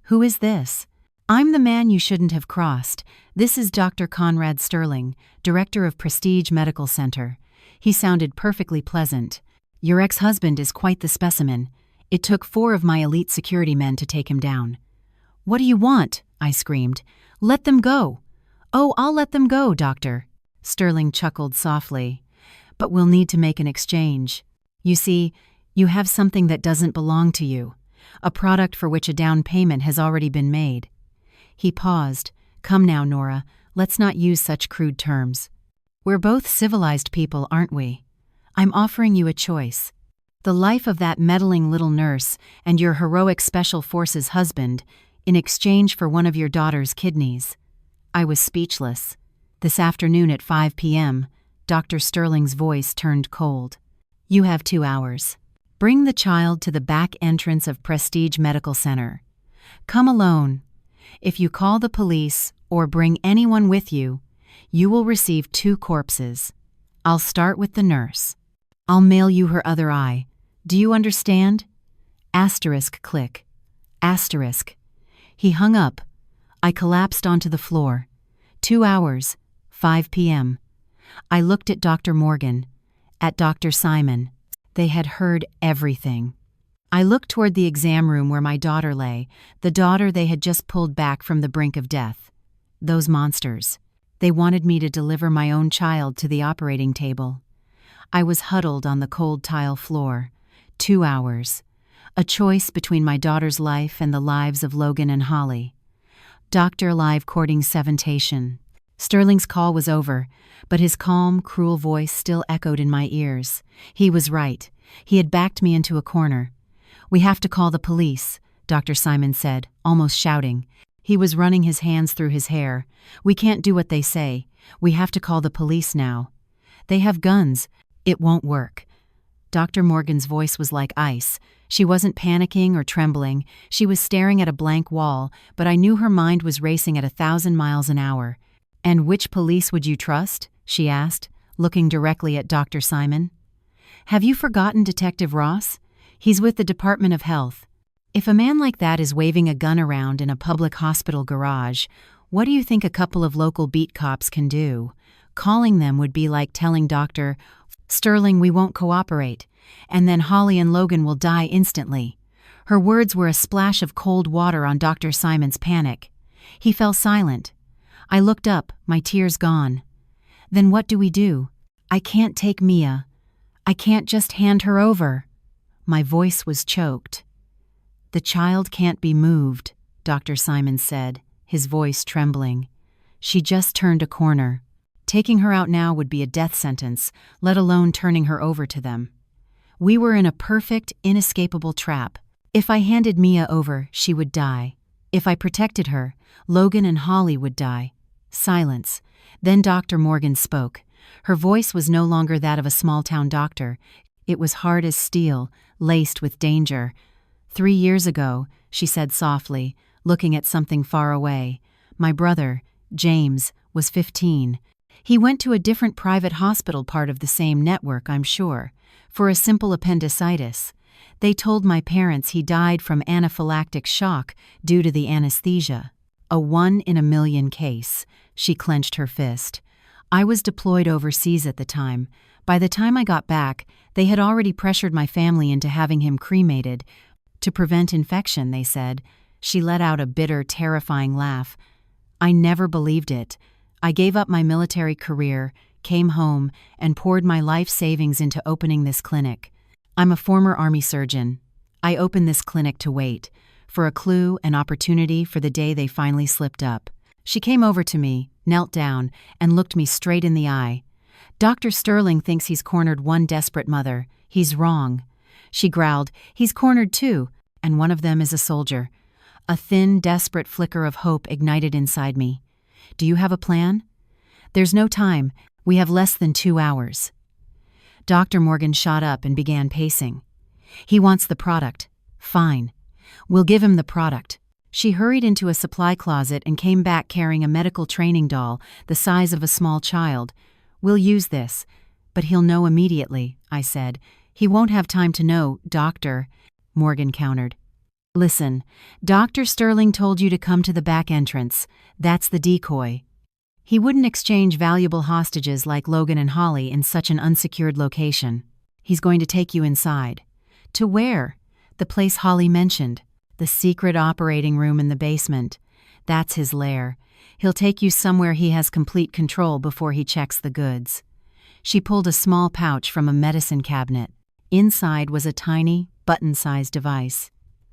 "Who is this?" "I'm the man you shouldn't have crossed. This is Dr. Conrad Sterling, director of Prestige Medical Center." He sounded perfectly pleasant. "Your ex-husband is quite the specimen. It took 4 of my elite security men to take him down." "What do you want?" I screamed. "Let them go." "Oh, I'll let them go, doctor." Sterling chuckled softly. "But we'll need to make an exchange. You see, you have something that doesn't belong to you, a product for which a down payment has already been made." He paused. "Come now, Nora, let's not use such crude terms. We're both civilized people, aren't we? I'm offering you a choice. The life of that meddling little nurse and your heroic Special Forces husband in exchange for one of your daughter's kidneys." I was speechless. This afternoon at 5 p.m., Dr. Sterling's voice turned cold. "You have 2 hours. Bring the child to the back entrance of Prestige Medical Center. Come alone. If you call the police or bring anyone with you, you will receive 2 corpses. I'll start with the nurse. I'll mail you her other eye. Do you understand?" Click. He hung up. I collapsed onto the floor. 2 hours, 5 p.m. I looked at Dr. Morgan, at Dr. Simon. They had heard everything. I looked toward the exam room where my daughter lay, the daughter they had just pulled back from the brink of death. Those monsters. They wanted me to deliver my own child to the operating table. I was huddled on the cold tile floor, 2 hours. A choice between my daughter's life and the lives of Logan and Holly. Dr. Live courting Seventation. Sterling's call was over, but his calm, cruel voice still echoed in my ears. He was right. He had backed me into a corner. "We have to call the police," Dr. Simon said, almost shouting. He was running his hands through his hair. "We can't do what they say. We have to call the police now. They have guns. It won't work." Dr. Morgan's voice was like ice. She wasn't panicking or trembling. She was staring at a blank wall, but I knew her mind was racing at 1,000 miles an hour. "And which police would you trust?" she asked, looking directly at Dr. Simon. "Have you forgotten Detective Ross? He's with the Department of Health. If a man like that is waving a gun around in a public hospital garage, what do you think a couple of local beat cops can do? Calling them would be like telling Dr. Sterling we won't cooperate, and then Holly and Logan will die instantly." Her words were a splash of cold water on Dr. Simon's panic. He fell silent. I looked up, my tears gone. "Then what do we do? I can't take Mia. I can't just hand her over." My voice was choked. "The child can't be moved," Dr. Simon said, his voice trembling. "She just turned a corner. Taking her out now would be a death sentence, let alone turning her over to them. We were in a perfect, inescapable trap. If I handed Mia over, she would die. If I protected her, Logan and Holly would die." Silence. Then Dr. Morgan spoke. Her voice was no longer that of a small-town doctor. It was hard as steel, laced with danger. 3 years ago," she said softly, looking at something far away, "my brother, James, was 15. He went to a different private hospital part of the same network, I'm sure, for a simple appendicitis. They told my parents he died from anaphylactic shock due to the anesthesia. A 1 in a million case." She clenched her fist. "I was deployed overseas at the time. By the time I got back, they had already pressured my family into having him cremated. To prevent infection, they said." She let out a bitter, terrifying laugh. "I never believed it. I gave up my military career, came home, and poured my life savings into opening this clinic. I'm a former Army surgeon. I opened this clinic to wait, for a clue, an opportunity for the day they finally slipped up." She came over to me, knelt down, and looked me straight in the eye. "Dr. Sterling thinks he's cornered one desperate mother. He's wrong." She growled, "He's cornered two, and one of them is a soldier." A thin, desperate flicker of hope ignited inside me. "Do you have a plan?" "There's no time. We have less than 2 hours." Dr. Morgan shot up and began pacing. "He wants the product. Fine. We'll give him the product." She hurried into a supply closet and came back carrying a medical training doll the size of a small child. "We'll use this. But he'll know immediately," I said. "He won't have time to know, Doctor," Morgan countered. "Listen, Dr. Sterling told you to come to the back entrance. That's the decoy. He wouldn't exchange valuable hostages like Logan and Holly in such an unsecured location. He's going to take you inside." "To where?" "The place Holly mentioned. The secret operating room in the basement. That's his lair. He'll take you somewhere he has complete control before he checks the goods." She pulled a small pouch from a medicine cabinet. Inside was a tiny, button-sized device.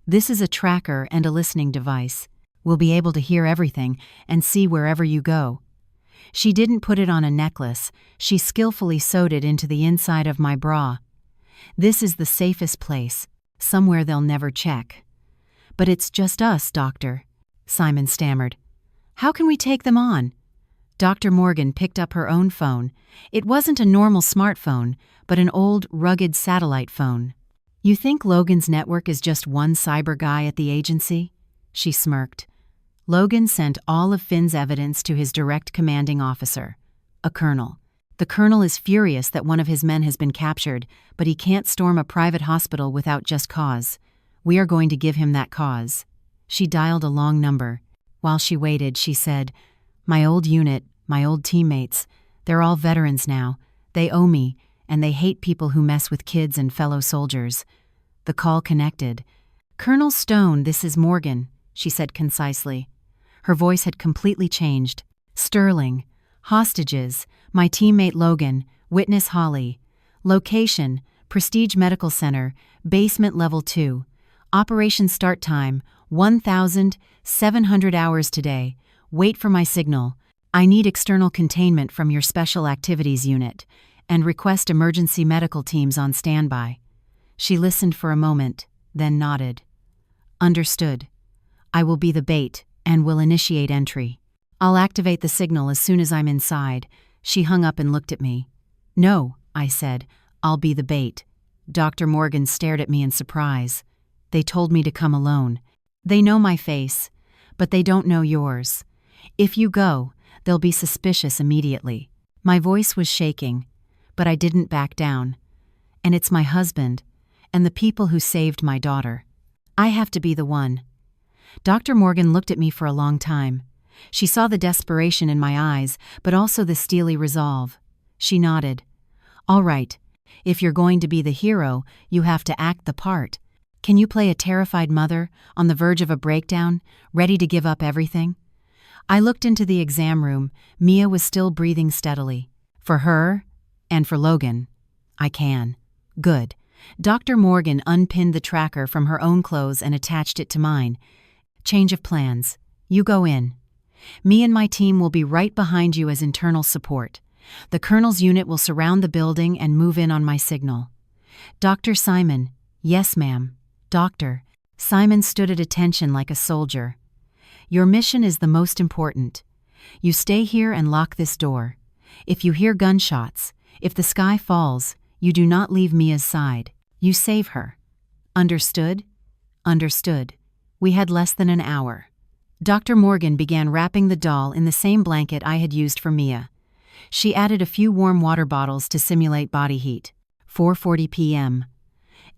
"This is a tracker and a listening device. We'll be able to hear everything and see wherever you go." She didn't put it on a necklace. She skillfully sewed it into the inside of my bra. "This is the safest place, somewhere they'll never check." "But it's just us, Doctor," Simon stammered. "How can we take them on?" Dr. Morgan picked up her own phone. It wasn't a normal smartphone, but an old, rugged satellite phone. "You think Logan's network is just one cyber guy at the agency?" She smirked. "Logan sent all of Finn's evidence to his direct commanding officer, a colonel. The colonel is furious that one of his men has been captured, but he can't storm a private hospital without just cause. We are going to give him that cause." She dialed a long number. While she waited, she said, "My old unit, my old teammates, they're all veterans now. They owe me, and they hate people who mess with kids and fellow soldiers." The call connected. "Colonel Stone, this is Morgan," she said concisely. Her voice had completely changed. "Sterling. Hostages. My teammate Logan. Witness Holly. Location, Prestige Medical Center, basement level 2. Operation start time, 1,700 hours today. Wait for my signal. I need external containment from your Special Activities Unit, and request emergency medical teams on standby. She listened for a moment, then nodded. Understood. I will be the bait, and will initiate entry. I'll activate the signal as soon as I'm inside. She hung up and looked at me. No, I said, I'll be the bait. Dr. Morgan stared at me in surprise. They told me to come alone. They know my face, but they don't know yours. If you go, they'll be suspicious immediately. My voice was shaking, but I didn't back down. And it's my husband, and the people who saved my daughter. I have to be the one. Dr. Morgan looked at me for a long time. She saw the desperation in my eyes, but also the steely resolve. She nodded. All right, if you're going to be the hero, you have to act the part. Can you play a terrified mother, on the verge of a breakdown, ready to give up everything? I looked into the exam room. Mia was still breathing steadily. For her, and for Logan, I can. Good. Dr. Morgan unpinned the tracker from her own clothes and attached it to mine. Change of plans. You go in. Me and my team will be right behind you as internal support. The colonel's unit will surround the building and move in on my signal. Dr. Simon. Yes, ma'am. Doctor. Simon stood at attention like a soldier. Your mission is the most important. You stay here and lock this door. If you hear gunshots, if the sky falls, you do not leave Mia's side. You save her. Understood? Understood. We had less than an hour. Dr. Morgan began wrapping the doll in the same blanket I had used for Mia. She added a few warm water bottles to simulate body heat. 4:40 p.m.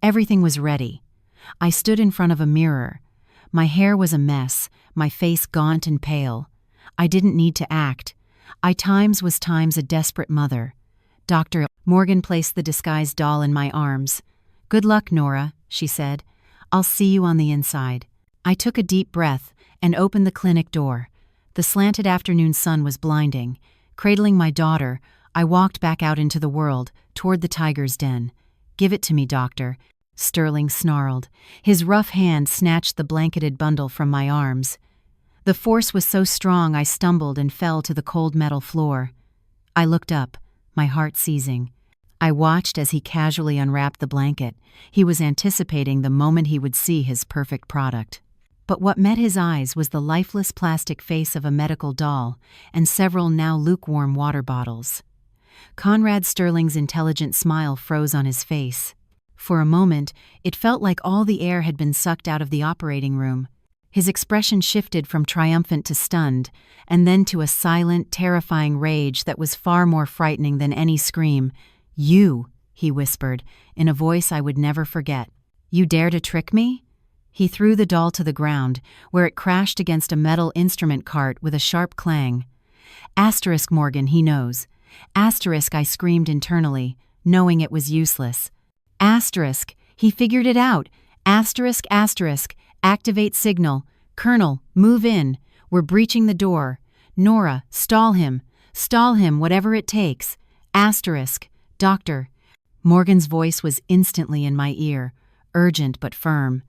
Everything was ready. I stood in front of a mirror. My hair was a mess, my face gaunt and pale. I didn't need to act. I was a desperate mother. Dr. Morgan placed the disguised doll in my arms. Good luck, Nora, she said. I'll see you on the inside. I took a deep breath and opened the clinic door. The slanted afternoon sun was blinding. Cradling my daughter, I walked back out into the world, toward the tiger's den. Give it to me, doctor, Sterling snarled. His rough hand snatched the blanketed bundle from my arms. The force was so strong I stumbled and fell to the cold metal floor. I looked up, my heart seizing. I watched as he casually unwrapped the blanket. He was anticipating the moment he would see his perfect product. But what met his eyes was the lifeless plastic face of a medical doll and several now lukewarm water bottles. Conrad Sterling's intelligent smile froze on his face. For a moment, it felt like all the air had been sucked out of the operating room. His expression shifted from triumphant to stunned, and then to a silent, terrifying rage that was far more frightening than any scream. You, he whispered, in a voice I would never forget. You dare to trick me? He threw the doll to the ground, where it crashed against a metal instrument cart with a sharp clang. Asterisk, Morgan, he knows. Asterisk, I screamed internally, knowing it was useless. Asterisk, he figured it out. Asterisk, asterisk, activate signal. Colonel, move in. We're breaching the door. Nora, stall him, whatever it takes. Asterisk, doctor. Morgan's voice was instantly in my ear, urgent but firm.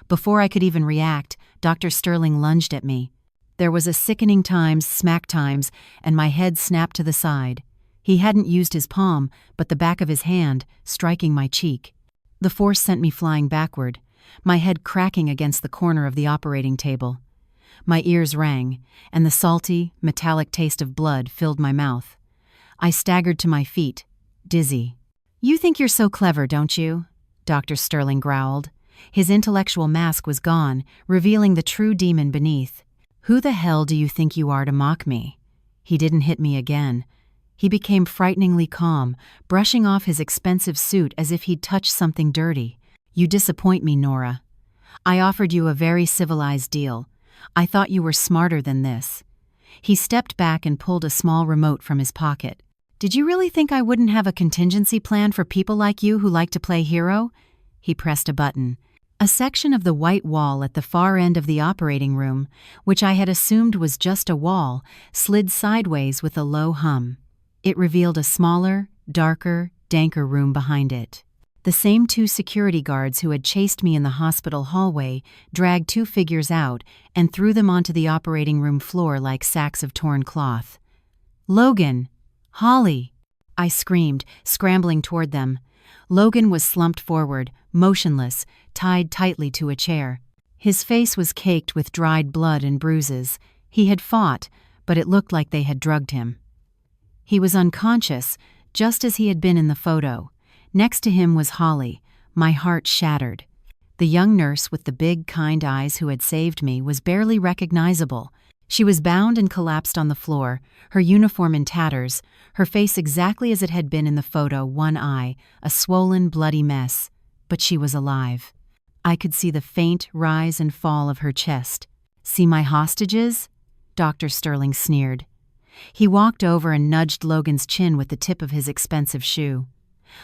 Before I could even react, Dr. Sterling lunged at me. There was a sickening smack times, and my head snapped to the side. He hadn't used his palm, but the back of his hand, striking my cheek. The force sent me flying backward, my head cracking against the corner of the operating table. My ears rang, and the salty, metallic taste of blood filled my mouth. I staggered to my feet, dizzy. You think you're so clever, don't you? Dr. Sterling growled. His intellectual mask was gone, revealing the true demon beneath. Who the hell do you think you are to mock me? He didn't hit me again. He became frighteningly calm, brushing off his expensive suit as if he'd touched something dirty. You disappoint me, Nora. I offered you a very civilized deal. I thought you were smarter than this. He stepped back and pulled a small remote from his pocket. Did you really think I wouldn't have a contingency plan for people like you who like to play hero? He pressed a button. A section of the white wall at the far end of the operating room, which I had assumed was just a wall, slid sideways with a low hum. It revealed a smaller, darker, danker room behind it. The same 2 security guards who had chased me in the hospital hallway dragged 2 figures out and threw them onto the operating room floor like sacks of torn cloth. "Logan! Holly!" I screamed, scrambling toward them. Logan was slumped forward, motionless, tied tightly to a chair. His face was caked with dried blood and bruises. He had fought, but it looked like they had drugged him. He was unconscious, just as he had been in the photo. Next to him was Holly. My heart shattered. The young nurse with the big, kind eyes who had saved me was barely recognizable. She was bound and collapsed on the floor, her uniform in tatters, her face exactly as it had been in the photo, one eye, a swollen, bloody mess. But she was alive. I could see the faint rise and fall of her chest. "See my hostages?" Dr. Sterling sneered. He walked over and nudged Logan's chin with the tip of his expensive shoe.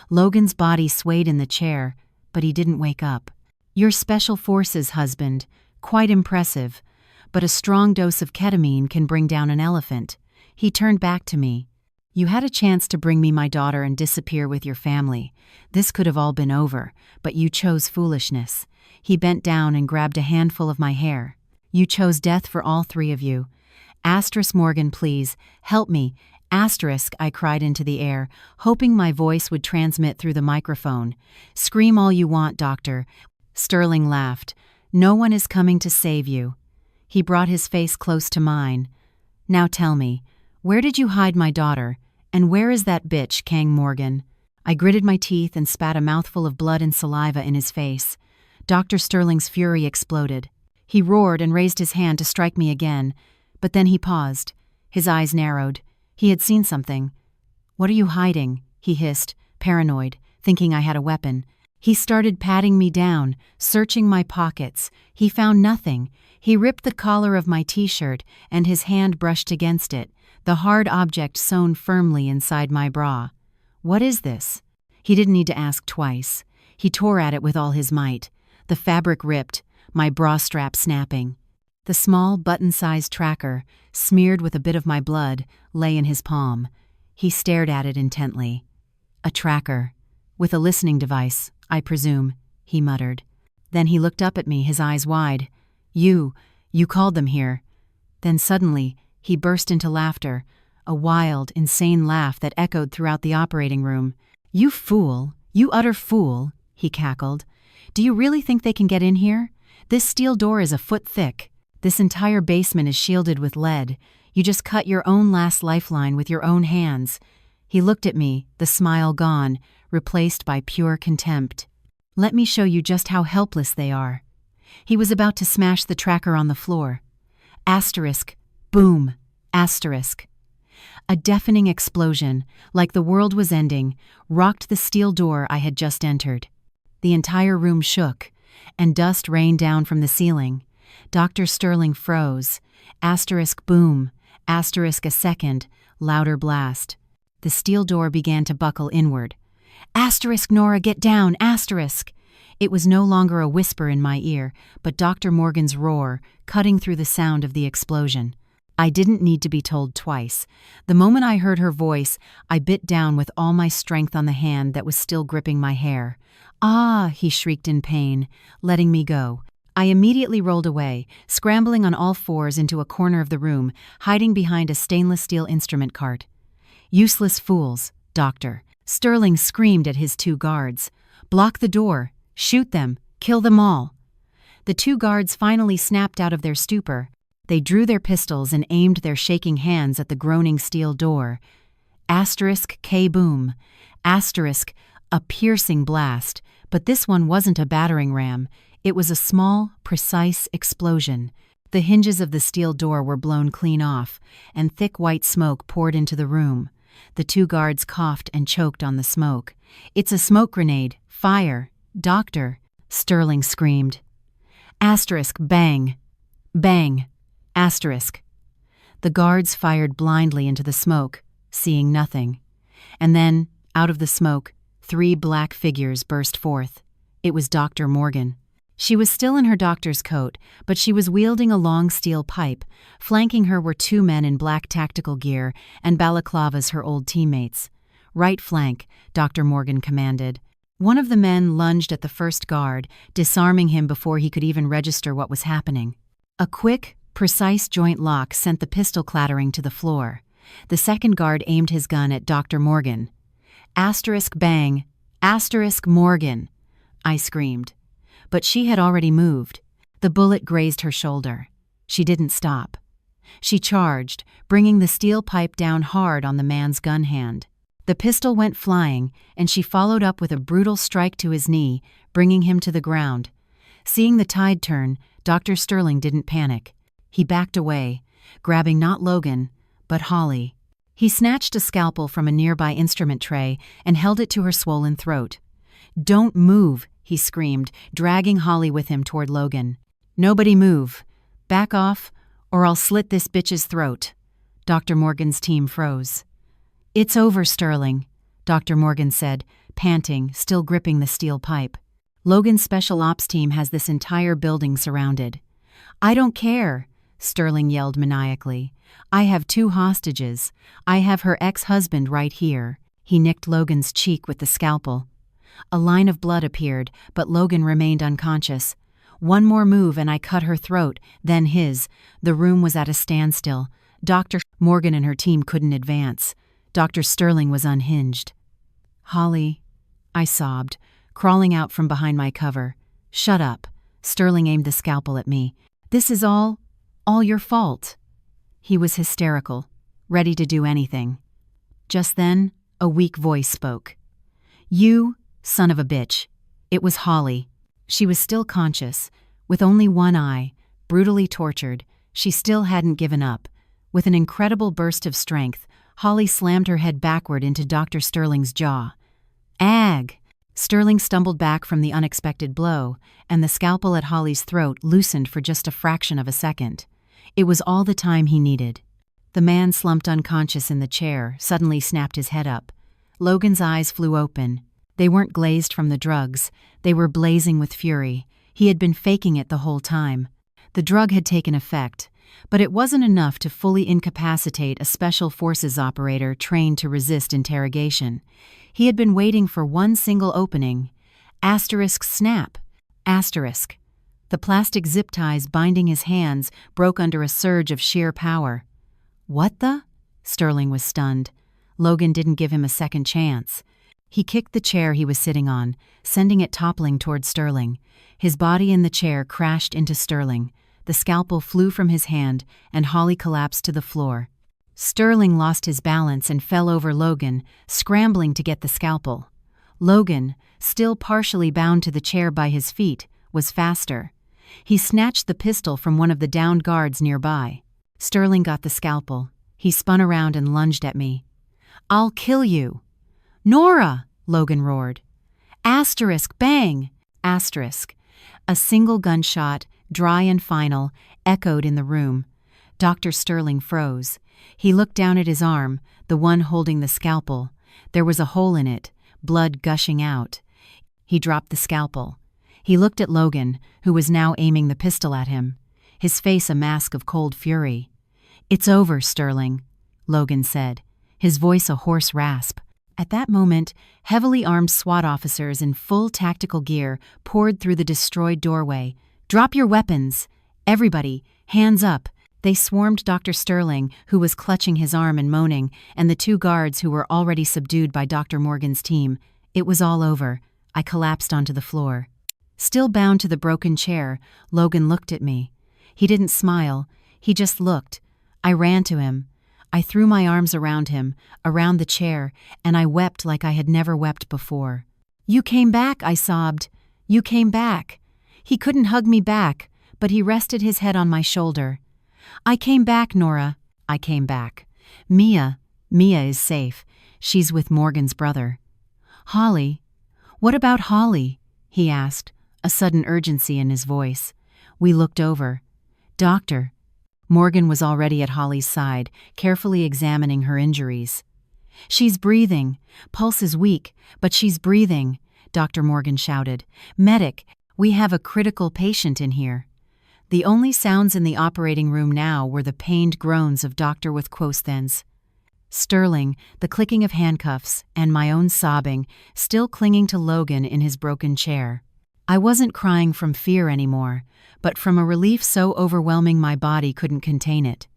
Logan's body swayed in the chair, but he didn't wake up. "Your special forces husband. Quite impressive. But a strong dose of ketamine can bring down an elephant." He turned back to me. "You had a chance to bring me my daughter and disappear with your family. This could have all been over, but you chose foolishness." He bent down and grabbed a handful of my hair. "You chose death for all 3 of you. Asterisk Morgan, please, help me." Asterisk, I cried into the air, hoping my voice would transmit through the microphone. "Scream all you want, doctor." Sterling laughed. "No one is coming to save you." He brought his face close to mine. "Now tell me, where did you hide my daughter, and where is that bitch, Kang Morgan?" I gritted my teeth and spat a mouthful of blood and saliva in his face. Dr. Sterling's fury exploded. He roared and raised his hand to strike me again, but then he paused. His eyes narrowed. He had seen something. "What are you hiding?" he hissed, paranoid, thinking I had a weapon. He started patting me down, searching my pockets. He found nothing. He ripped the collar of my t-shirt, and his hand brushed against it, the hard object sewn firmly inside my bra. "What is this?" He didn't need to ask twice. He tore at it with all his might. The fabric ripped, my bra strap snapping. The small, button-sized tracker, smeared with a bit of my blood, lay in his palm. He stared at it intently. "A tracker. With a listening device, I presume," he muttered. Then he looked up at me, his eyes wide. You called them here." Then suddenly, he burst into laughter, a wild, insane laugh that echoed throughout the operating room. "You fool, you utter fool," he cackled. "Do you really think they can get in here? This steel door is a foot thick. This entire basement is shielded with lead. You just cut your own last lifeline with your own hands." He looked at me, the smile gone, replaced by pure contempt. "Let me show you just how helpless they are." He was about to smash the tracker on the floor. Asterisk, boom, asterisk. A deafening explosion, like the world was ending, rocked the steel door I had just entered. The entire room shook, and dust rained down from the ceiling. Dr. Sterling froze. Asterisk, boom, asterisk, a second, louder blast. The steel door began to buckle inward. "Asterisk, Nora, get down, asterisk!" It was no longer a whisper in my ear, but Dr. Morgan's roar, cutting through the sound of the explosion. I didn't need to be told twice. The moment I heard her voice, I bit down with all my strength on the hand that was still gripping my hair. "Ah!" he shrieked in pain, letting me go. I immediately rolled away, scrambling on all fours into a corner of the room, hiding behind a stainless steel instrument cart. "Useless fools, Doctor." Sterling screamed at his 2 guards. "Block the door. Shoot them. Kill them all." The 2 guards finally snapped out of their stupor. They drew their pistols and aimed their shaking hands at the groaning steel door. Asterisk, K-boom. Asterisk, a piercing blast, but this one wasn't a battering ram. It was a small, precise explosion. The hinges of the steel door were blown clean off, and thick white smoke poured into the room. The 2 guards coughed and choked on the smoke. "It's a smoke grenade. Fire. Doctor," Sterling screamed. Asterisk, bang. Bang. Asterisk. The guards fired blindly into the smoke, seeing nothing. And then, out of the smoke, 3 black figures burst forth. It was Dr. Morgan. She was still in her doctor's coat, but she was wielding a long steel pipe. Flanking her were 2 men in black tactical gear and balaclavas, her old teammates. "Right flank," Dr. Morgan commanded. One of the men lunged at the first guard, disarming him before he could even register what was happening. A quick, precise joint lock sent the pistol clattering to the floor. The second guard aimed his gun at Dr. Morgan. Asterisk bang! Asterisk Morgan! I screamed. But she had already moved. The bullet grazed her shoulder. She didn't stop. She charged, bringing the steel pipe down hard on the man's gun hand. The pistol went flying, and she followed up with a brutal strike to his knee, bringing him to the ground. Seeing the tide turn, Dr. Sterling didn't panic. He backed away, grabbing not Logan, but Holly. He snatched a scalpel from a nearby instrument tray and held it to her swollen throat. "Don't move," he screamed, dragging Holly with him toward Logan. "Nobody move. Back off, or I'll slit this bitch's throat." Dr. Morgan's team froze. "It's over, Sterling," Dr. Morgan said, panting, still gripping the steel pipe. "Logan's special ops team has this entire building surrounded." "I don't care," Sterling yelled maniacally. "I have 2 hostages. I have her ex-husband right here." He nicked Logan's cheek with the scalpel. A line of blood appeared, but Logan remained unconscious. One more move and I cut her throat, then his. The room was at a standstill. Dr. Morgan and her team couldn't advance. Dr. Sterling was unhinged. "Holly," I sobbed, crawling out from behind my cover. "Shut up." Sterling aimed the scalpel at me. "This is all your fault." He was hysterical, ready to do anything. Just then, a weak voice spoke. "You, son of a bitch." It was Holly. She was still conscious, with only one eye, brutally tortured. She still hadn't given up. With an incredible burst of strength, Holly slammed her head backward into Dr. Sterling's jaw. "Ag!" Sterling stumbled back from the unexpected blow, and the scalpel at Holly's throat loosened for just a fraction of a second. It was all the time he needed. The man slumped unconscious in the chair, suddenly snapped his head up. Logan's eyes flew open. They weren't glazed from the drugs. They were blazing with fury. He had been faking it the whole time. The drug had taken effect, but it wasn't enough to fully incapacitate a special forces operator trained to resist interrogation. He had been waiting for one single opening. Asterisk snap. Asterisk. The plastic zip ties binding his hands broke under a surge of sheer power. "What the?" Sterling was stunned. Logan didn't give him a second chance. He kicked the chair he was sitting on, sending it toppling toward Sterling. His body in the chair crashed into Sterling. The scalpel flew from his hand, and Holly collapsed to the floor. Sterling lost his balance and fell over Logan, scrambling to get the scalpel. Logan, still partially bound to the chair by his feet, was faster. He snatched the pistol from one of the downed guards nearby. Sterling got the scalpel. He spun around and lunged at me. "I'll kill you." "Nora!" Logan roared. Asterisk bang! Asterisk. A single gunshot, dry and final, echoed in the room. Dr. Sterling froze. He looked down at his arm, the one holding the scalpel. There was a hole in it, blood gushing out. He dropped the scalpel. He looked at Logan, who was now aiming the pistol at him, his face a mask of cold fury. "It's over, Sterling," Logan said, his voice a hoarse rasp. At that moment, heavily armed SWAT officers in full tactical gear poured through the destroyed doorway. "Drop your weapons! Everybody, hands up!" They swarmed Dr. Sterling, who was clutching his arm and moaning, and the 2 guards who were already subdued by Dr. Morgan's team. It was all over. I collapsed onto the floor. Still bound to the broken chair, Logan looked at me. He didn't smile. He just looked. I ran to him. I threw my arms around him, around the chair, and I wept like I had never wept before. "You came back," I sobbed. "You came back." He couldn't hug me back, but he rested his head on my shoulder. "I came back, Nora. I came back. Mia is safe. She's with Morgan's brother." "Holly? What about Holly?" he asked, a sudden urgency in his voice. We looked over. "Doctor." Morgan was already at Holly's side, carefully examining her injuries. "She's breathing. Pulse is weak, but she's breathing," Dr. Morgan shouted. "Medic, we have a critical patient in here." The only sounds in the operating room now were the pained groans of Dr. Withquosthens. Sterling, the clicking of handcuffs, and my own sobbing, still clinging to Logan in his broken chair. I wasn't crying from fear anymore, but from a relief so overwhelming my body couldn't contain it.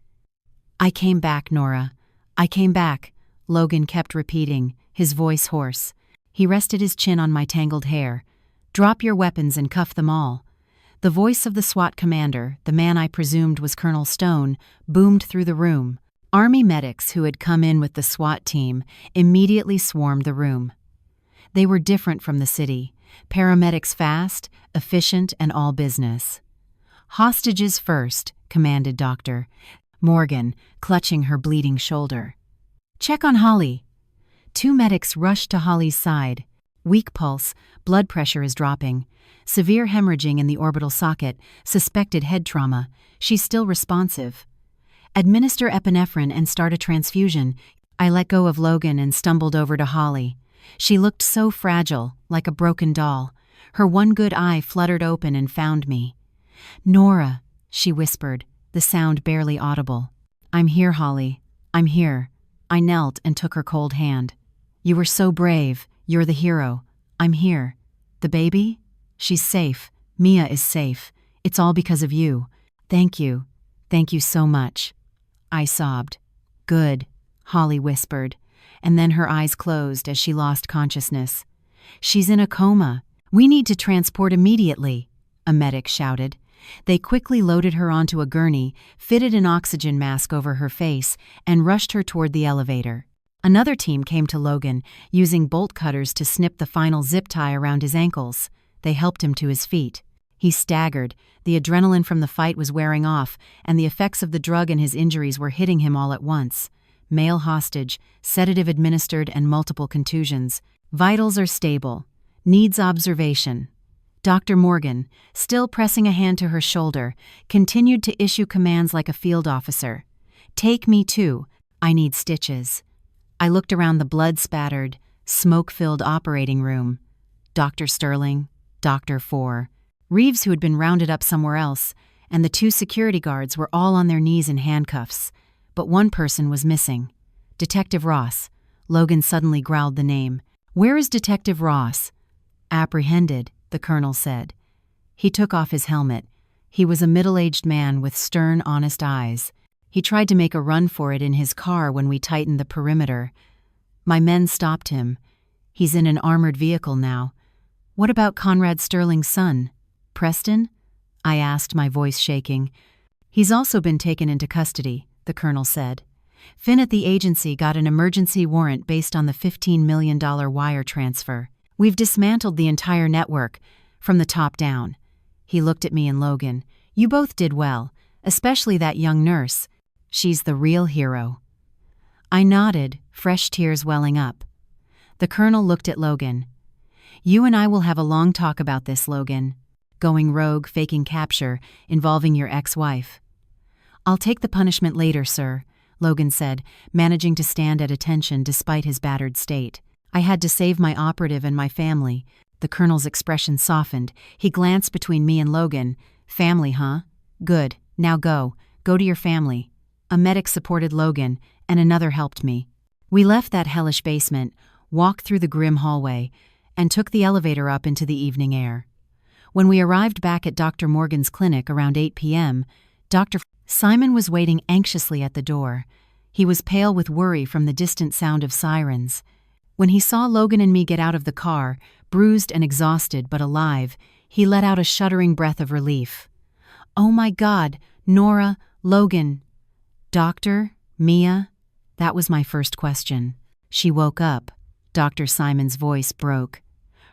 "I came back, Nora. I came back," Logan kept repeating, his voice hoarse. He rested his chin on my tangled hair. "Drop your weapons and cuff them all." The voice of the SWAT commander, the man I presumed was Colonel Stone, boomed through the room. Army medics who had come in with the SWAT team immediately swarmed the room. They were different from the city. Paramedics fast, efficient, and all business. "Hostages first," commanded Dr. Morgan, clutching her bleeding shoulder. "Check on Holly." 2 medics rushed to Holly's side. Weak pulse, blood pressure is dropping. Severe hemorrhaging in the orbital socket, suspected head trauma. She's still responsive. "Administer epinephrine and start a transfusion." I let go of Logan and stumbled over to Holly. She looked so fragile, like a broken doll. Her one good eye fluttered open and found me. "Nora," she whispered, the sound barely audible. "I'm here, Holly. I'm here." I knelt and took her cold hand. "You were so brave. You're the hero. I'm here." "The baby?" "She's safe. Mia is safe. It's all because of you." "Thank you. Thank you so much." I sobbed. "Good," Holly whispered, and then her eyes closed as she lost consciousness. "She's in a coma. We need to transport immediately," a medic shouted. They quickly loaded her onto a gurney, fitted an oxygen mask over her face, and rushed her toward the elevator. Another team came to Logan, using bolt cutters to snip the final zip tie around his ankles. They helped him to his feet. He staggered. The adrenaline from the fight was wearing off, and the effects of the drug and his injuries were hitting him all at once. Male hostage, sedative administered, and multiple contusions. Vitals are stable. Needs observation. Dr. Morgan, still pressing a hand to her shoulder, continued to issue commands like a field officer. "Take me too. I need stitches." I looked around the blood-spattered, smoke-filled operating room. Dr. Sterling, Dr. Four, Reeves, who had been rounded up somewhere else, and the 2 security guards were all on their knees in handcuffs. But one person was missing. Detective Ross. Logan suddenly growled the name. "Where is Detective Ross?" "Apprehended," the colonel said. He took off his helmet. He was a middle-aged man with stern, honest eyes. He tried to make a run for it in his car when we tightened the perimeter. My men stopped him. He's in an armored vehicle now. "What about Conrad Sterling's son? Preston?" I asked, my voice shaking. "He's also been taken into custody," the colonel said. "Finn at the agency got an emergency warrant based on the $15 million wire transfer. We've dismantled the entire network, from the top down." He looked at me and Logan. "You both did well, especially that young nurse. She's the real hero." I nodded, fresh tears welling up. The colonel looked at Logan. "You and I will have a long talk about this, Logan. Going rogue, faking capture, involving your ex-wife." "I'll take the punishment later, sir," Logan said, managing to stand at attention despite his battered state. "I had to save my operative and my family." The colonel's expression softened. He glanced between me and Logan. "Family, huh? Good. Now go. Go to your family." A medic supported Logan, and another helped me. We left that hellish basement, walked through the grim hallway, and took the elevator up into the evening air. When we arrived back at Dr. Morgan's clinic around 8 p.m., Dr. Simon was waiting anxiously at the door. He was pale with worry from the distant sound of sirens. When he saw Logan and me get out of the car, bruised and exhausted but alive, he let out a shuddering breath of relief. "Oh my God, Nora, Logan." "Doctor? Mia?" That was my first question. She woke up. Dr. Simon's voice broke.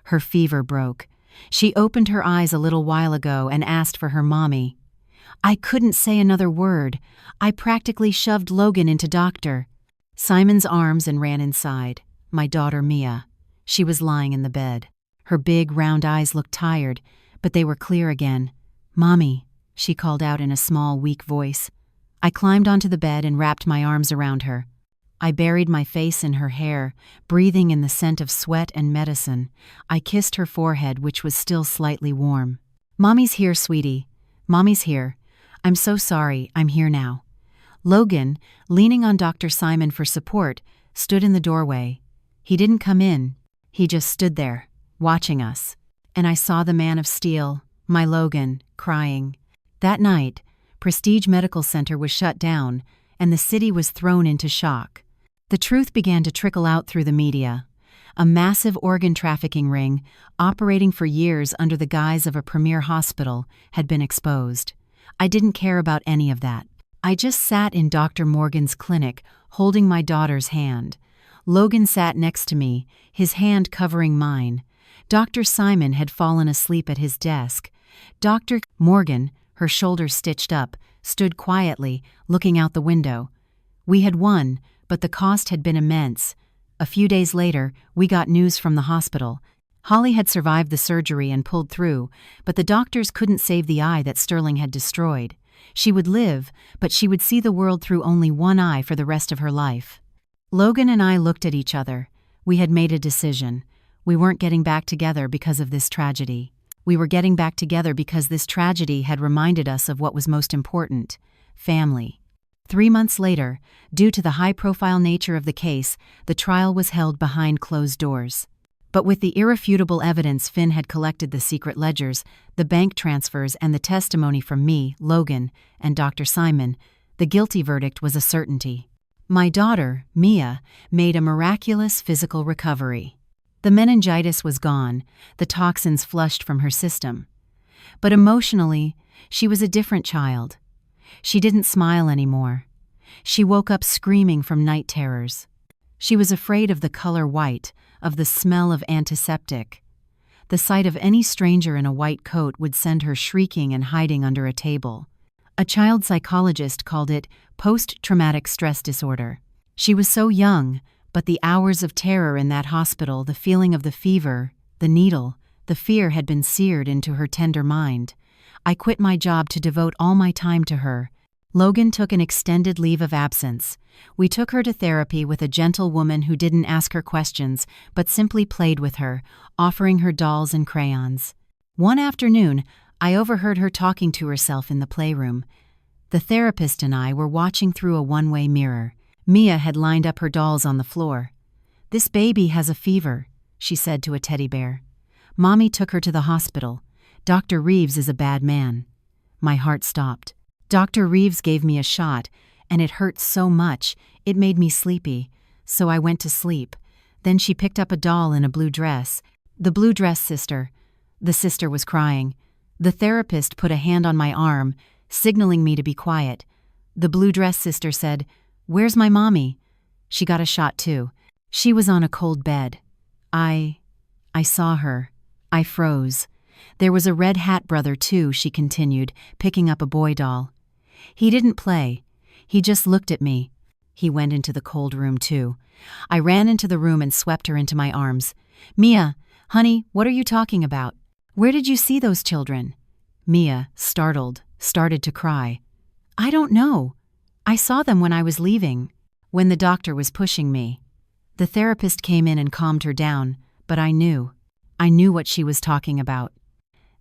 Her fever broke. She opened her eyes a little while ago and asked for her mommy. I couldn't say another word. I practically shoved Logan into Dr. Simon's arms and ran inside. My daughter Mia. She was lying in the bed. Her big, round eyes looked tired, but they were clear again. "Mommy," she called out in a small, weak voice. I climbed onto the bed and wrapped my arms around her. I buried my face in her hair, breathing in the scent of sweat and medicine. I kissed her forehead, which was still slightly warm. "Mommy's here, sweetie. Mommy's here. I'm so sorry. I'm here now." Logan, leaning on Dr. Simon for support, stood in the doorway. He didn't come in. He just stood there, watching us. And I saw the man of steel, my Logan, crying. That night, Prestige Medical Center was shut down, and the city was thrown into shock. The truth began to trickle out through the media. A massive organ trafficking ring, operating for years under the guise of a premier hospital, had been exposed. I didn't care about any of that. I just sat in Dr. Morgan's clinic, holding my daughter's hand. Logan sat next to me, his hand covering mine. Dr. Simon had fallen asleep at his desk. Dr. Morgan, her shoulders stitched up, stood quietly, looking out the window. We had won, but the cost had been immense. A few days later, we got news from the hospital. Holly had survived the surgery and pulled through, but the doctors couldn't save the eye that Sterling had destroyed. She would live, but she would see the world through only one eye for the rest of her life. Logan and I looked at each other. We had made a decision. We weren't getting back together because of this tragedy. We were getting back together because this tragedy had reminded us of what was most important: family. 3 months later, due to the high-profile nature of the case, the trial was held behind closed doors. But with the irrefutable evidence Finn had collected, the secret ledgers, the bank transfers, and the testimony from me, Logan, and Dr. Simon, the guilty verdict was a certainty. My daughter, Mia, made a miraculous physical recovery. The meningitis was gone, the toxins flushed from her system. But emotionally, she was a different child. She didn't smile anymore. She woke up screaming from night terrors. She was afraid of the color white, of the smell of antiseptic. The sight of any stranger in a white coat would send her shrieking and hiding under a table. A child psychologist called it post-traumatic stress disorder. She was so young, but the hours of terror in that hospital, the feeling of the fever, the needle, the fear had been seared into her tender mind. I quit my job to devote all my time to her. Logan took an extended leave of absence. We took her to therapy with a gentle woman who didn't ask her questions, but simply played with her, offering her dolls and crayons. One afternoon, I overheard her talking to herself in the playroom. The therapist and I were watching through a one-way mirror. Mia had lined up her dolls on the floor. "This baby has a fever," she said to a teddy bear. "Mommy took her to the hospital. Dr. Reeves is a bad man." My heart stopped. Dr. Reeves gave me a shot, and it hurt so much, it made me sleepy, so I went to sleep. Then she picked up a doll in a blue dress. The blue dress sister. The sister was crying. The therapist put a hand on my arm, signaling me to be quiet. The blue dress sister said, "Where's my mommy?" She got a shot too. She was on a cold bed. I saw her. I froze. There was a red hat brother too, she continued, picking up a boy doll. He didn't play. He just looked at me. He went into the cold room too. I ran into the room and swept her into my arms. "Mia, honey, what are you talking about? Where did you see those children?" Mia, startled, started to cry. "I don't know. I saw them when I was leaving, when the doctor was pushing me." The therapist came in and calmed her down, but I knew what she was talking about.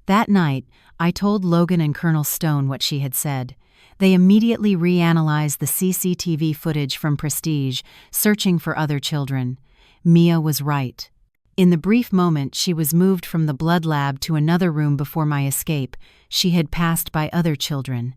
That night, I told Logan and Colonel Stone what she had said. They immediately reanalyzed the CCTV footage from Prestige, searching for other children. Mia was right. In the brief moment she was moved from the blood lab to another room before my escape, she had passed by other children.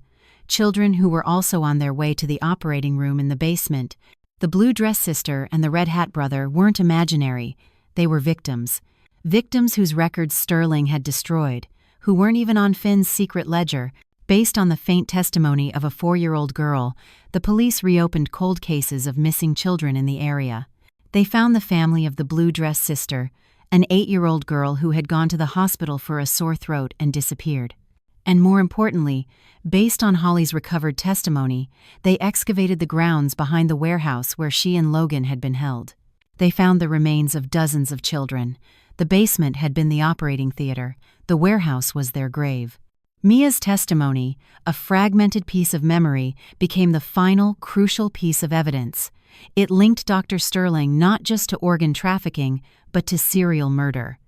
Children who were also on their way to the operating room in the basement. The blue dress sister and the red hat brother weren't imaginary. They were victims. Victims whose records Sterling had destroyed, who weren't even on Finn's secret ledger. Based on the faint testimony of a 4-year-old girl, the police reopened cold cases of missing children in the area. They found the family of the blue dress sister, an 8-year-old girl who had gone to the hospital for a sore throat and disappeared. And more importantly, based on Holly's recovered testimony, they excavated the grounds behind the warehouse where she and Logan had been held. They found the remains of dozens of children. The basement had been the operating theater. The warehouse was their grave. Mia's testimony, a fragmented piece of memory, became the final, crucial piece of evidence. It linked Dr. Sterling not just to organ trafficking, but to serial murder.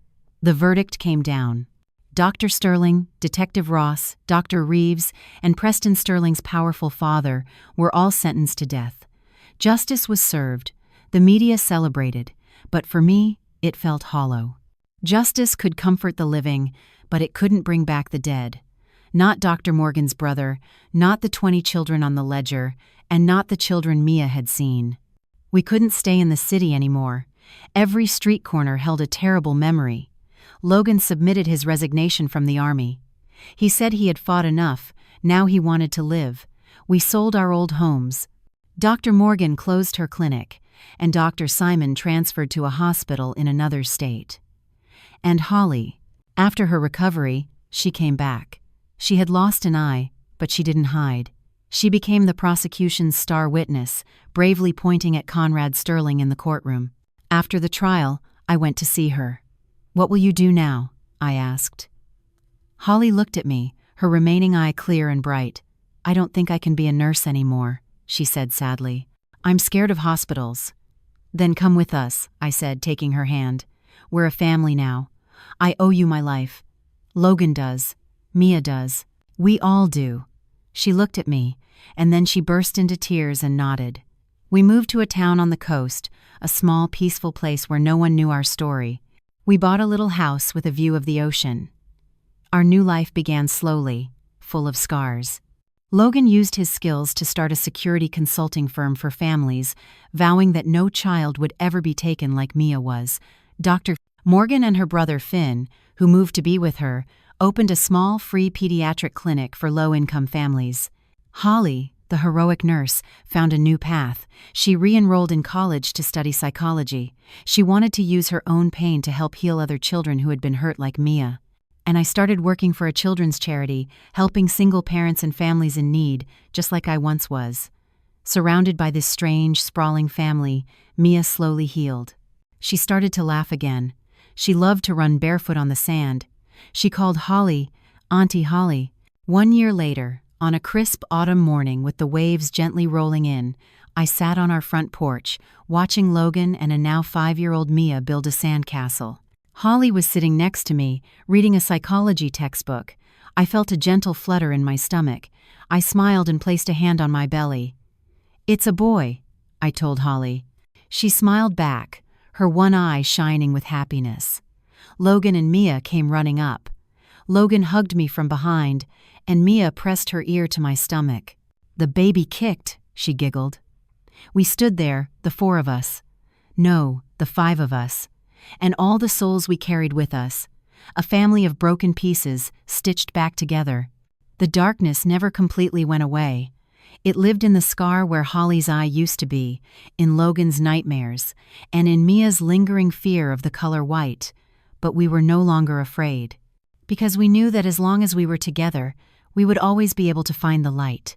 The verdict came down. Dr. Sterling, Detective Ross, Dr. Reeves, and Preston Sterling's powerful father were all sentenced to death. Justice was served. The media celebrated, but for me, it felt hollow. Justice could comfort the living, but it couldn't bring back the dead. Not Dr. Morgan's brother, not the 20 children on the ledger, and not the children Mia had seen. We couldn't stay in the city anymore. Every street corner held a terrible memory. Logan submitted his resignation from the army. He said he had fought enough, now he wanted to live. We sold our old homes. Dr. Morgan closed her clinic, and Dr. Simon transferred to a hospital in another state. And Holly, after her recovery, she came back. She had lost an eye, but she didn't hide. She became the prosecution's star witness, bravely pointing at Conrad Sterling in the courtroom. After the trial, I went to see her. "What will you do now?" I asked. Holly looked at me, her remaining eye clear and bright. "I don't think I can be a nurse anymore," she said sadly. "I'm scared of hospitals." "Then come with us," I said, taking her hand. "We're a family now. I owe you my life. Logan does. Mia does. We all do." She looked at me, and then she burst into tears and nodded. We moved to a town on the coast, a small, peaceful place where no one knew our story. We bought a little house with a view of the ocean. Our new life began slowly, full of scars. Logan used his skills to start a security consulting firm for families, vowing that no child would ever be taken like Mia was. Dr. Morgan and her brother Finn, who moved to be with her, opened a small, free pediatric clinic for low-income families. Holly, the heroic nurse, found a new path. She re-enrolled in college to study psychology. She wanted to use her own pain to help heal other children who had been hurt like Mia. And I started working for a children's charity, helping single parents and families in need, just like I once was. Surrounded by this strange, sprawling family, Mia slowly healed. She started to laugh again. She loved to run barefoot on the sand. She called Holly, Auntie Holly. 1 year later, on a crisp autumn morning with the waves gently rolling in, I sat on our front porch, watching Logan and a now 5-year-old Mia build a sandcastle. Holly was sitting next to me, reading a psychology textbook. I felt a gentle flutter in my stomach. I smiled and placed a hand on my belly. "It's a boy," I told Holly. She smiled back, her one eye shining with happiness. Logan and Mia came running up. Logan hugged me from behind, and Mia pressed her ear to my stomach. "The baby kicked," she giggled. We stood there, the 4 of us. No, the 5 of us. And all the souls we carried with us. A family of broken pieces, stitched back together. The darkness never completely went away. It lived in the scar where Holly's eye used to be, in Logan's nightmares, and in Mia's lingering fear of the color white. But we were no longer afraid. Because we knew that as long as we were together, we would always be able to find the light.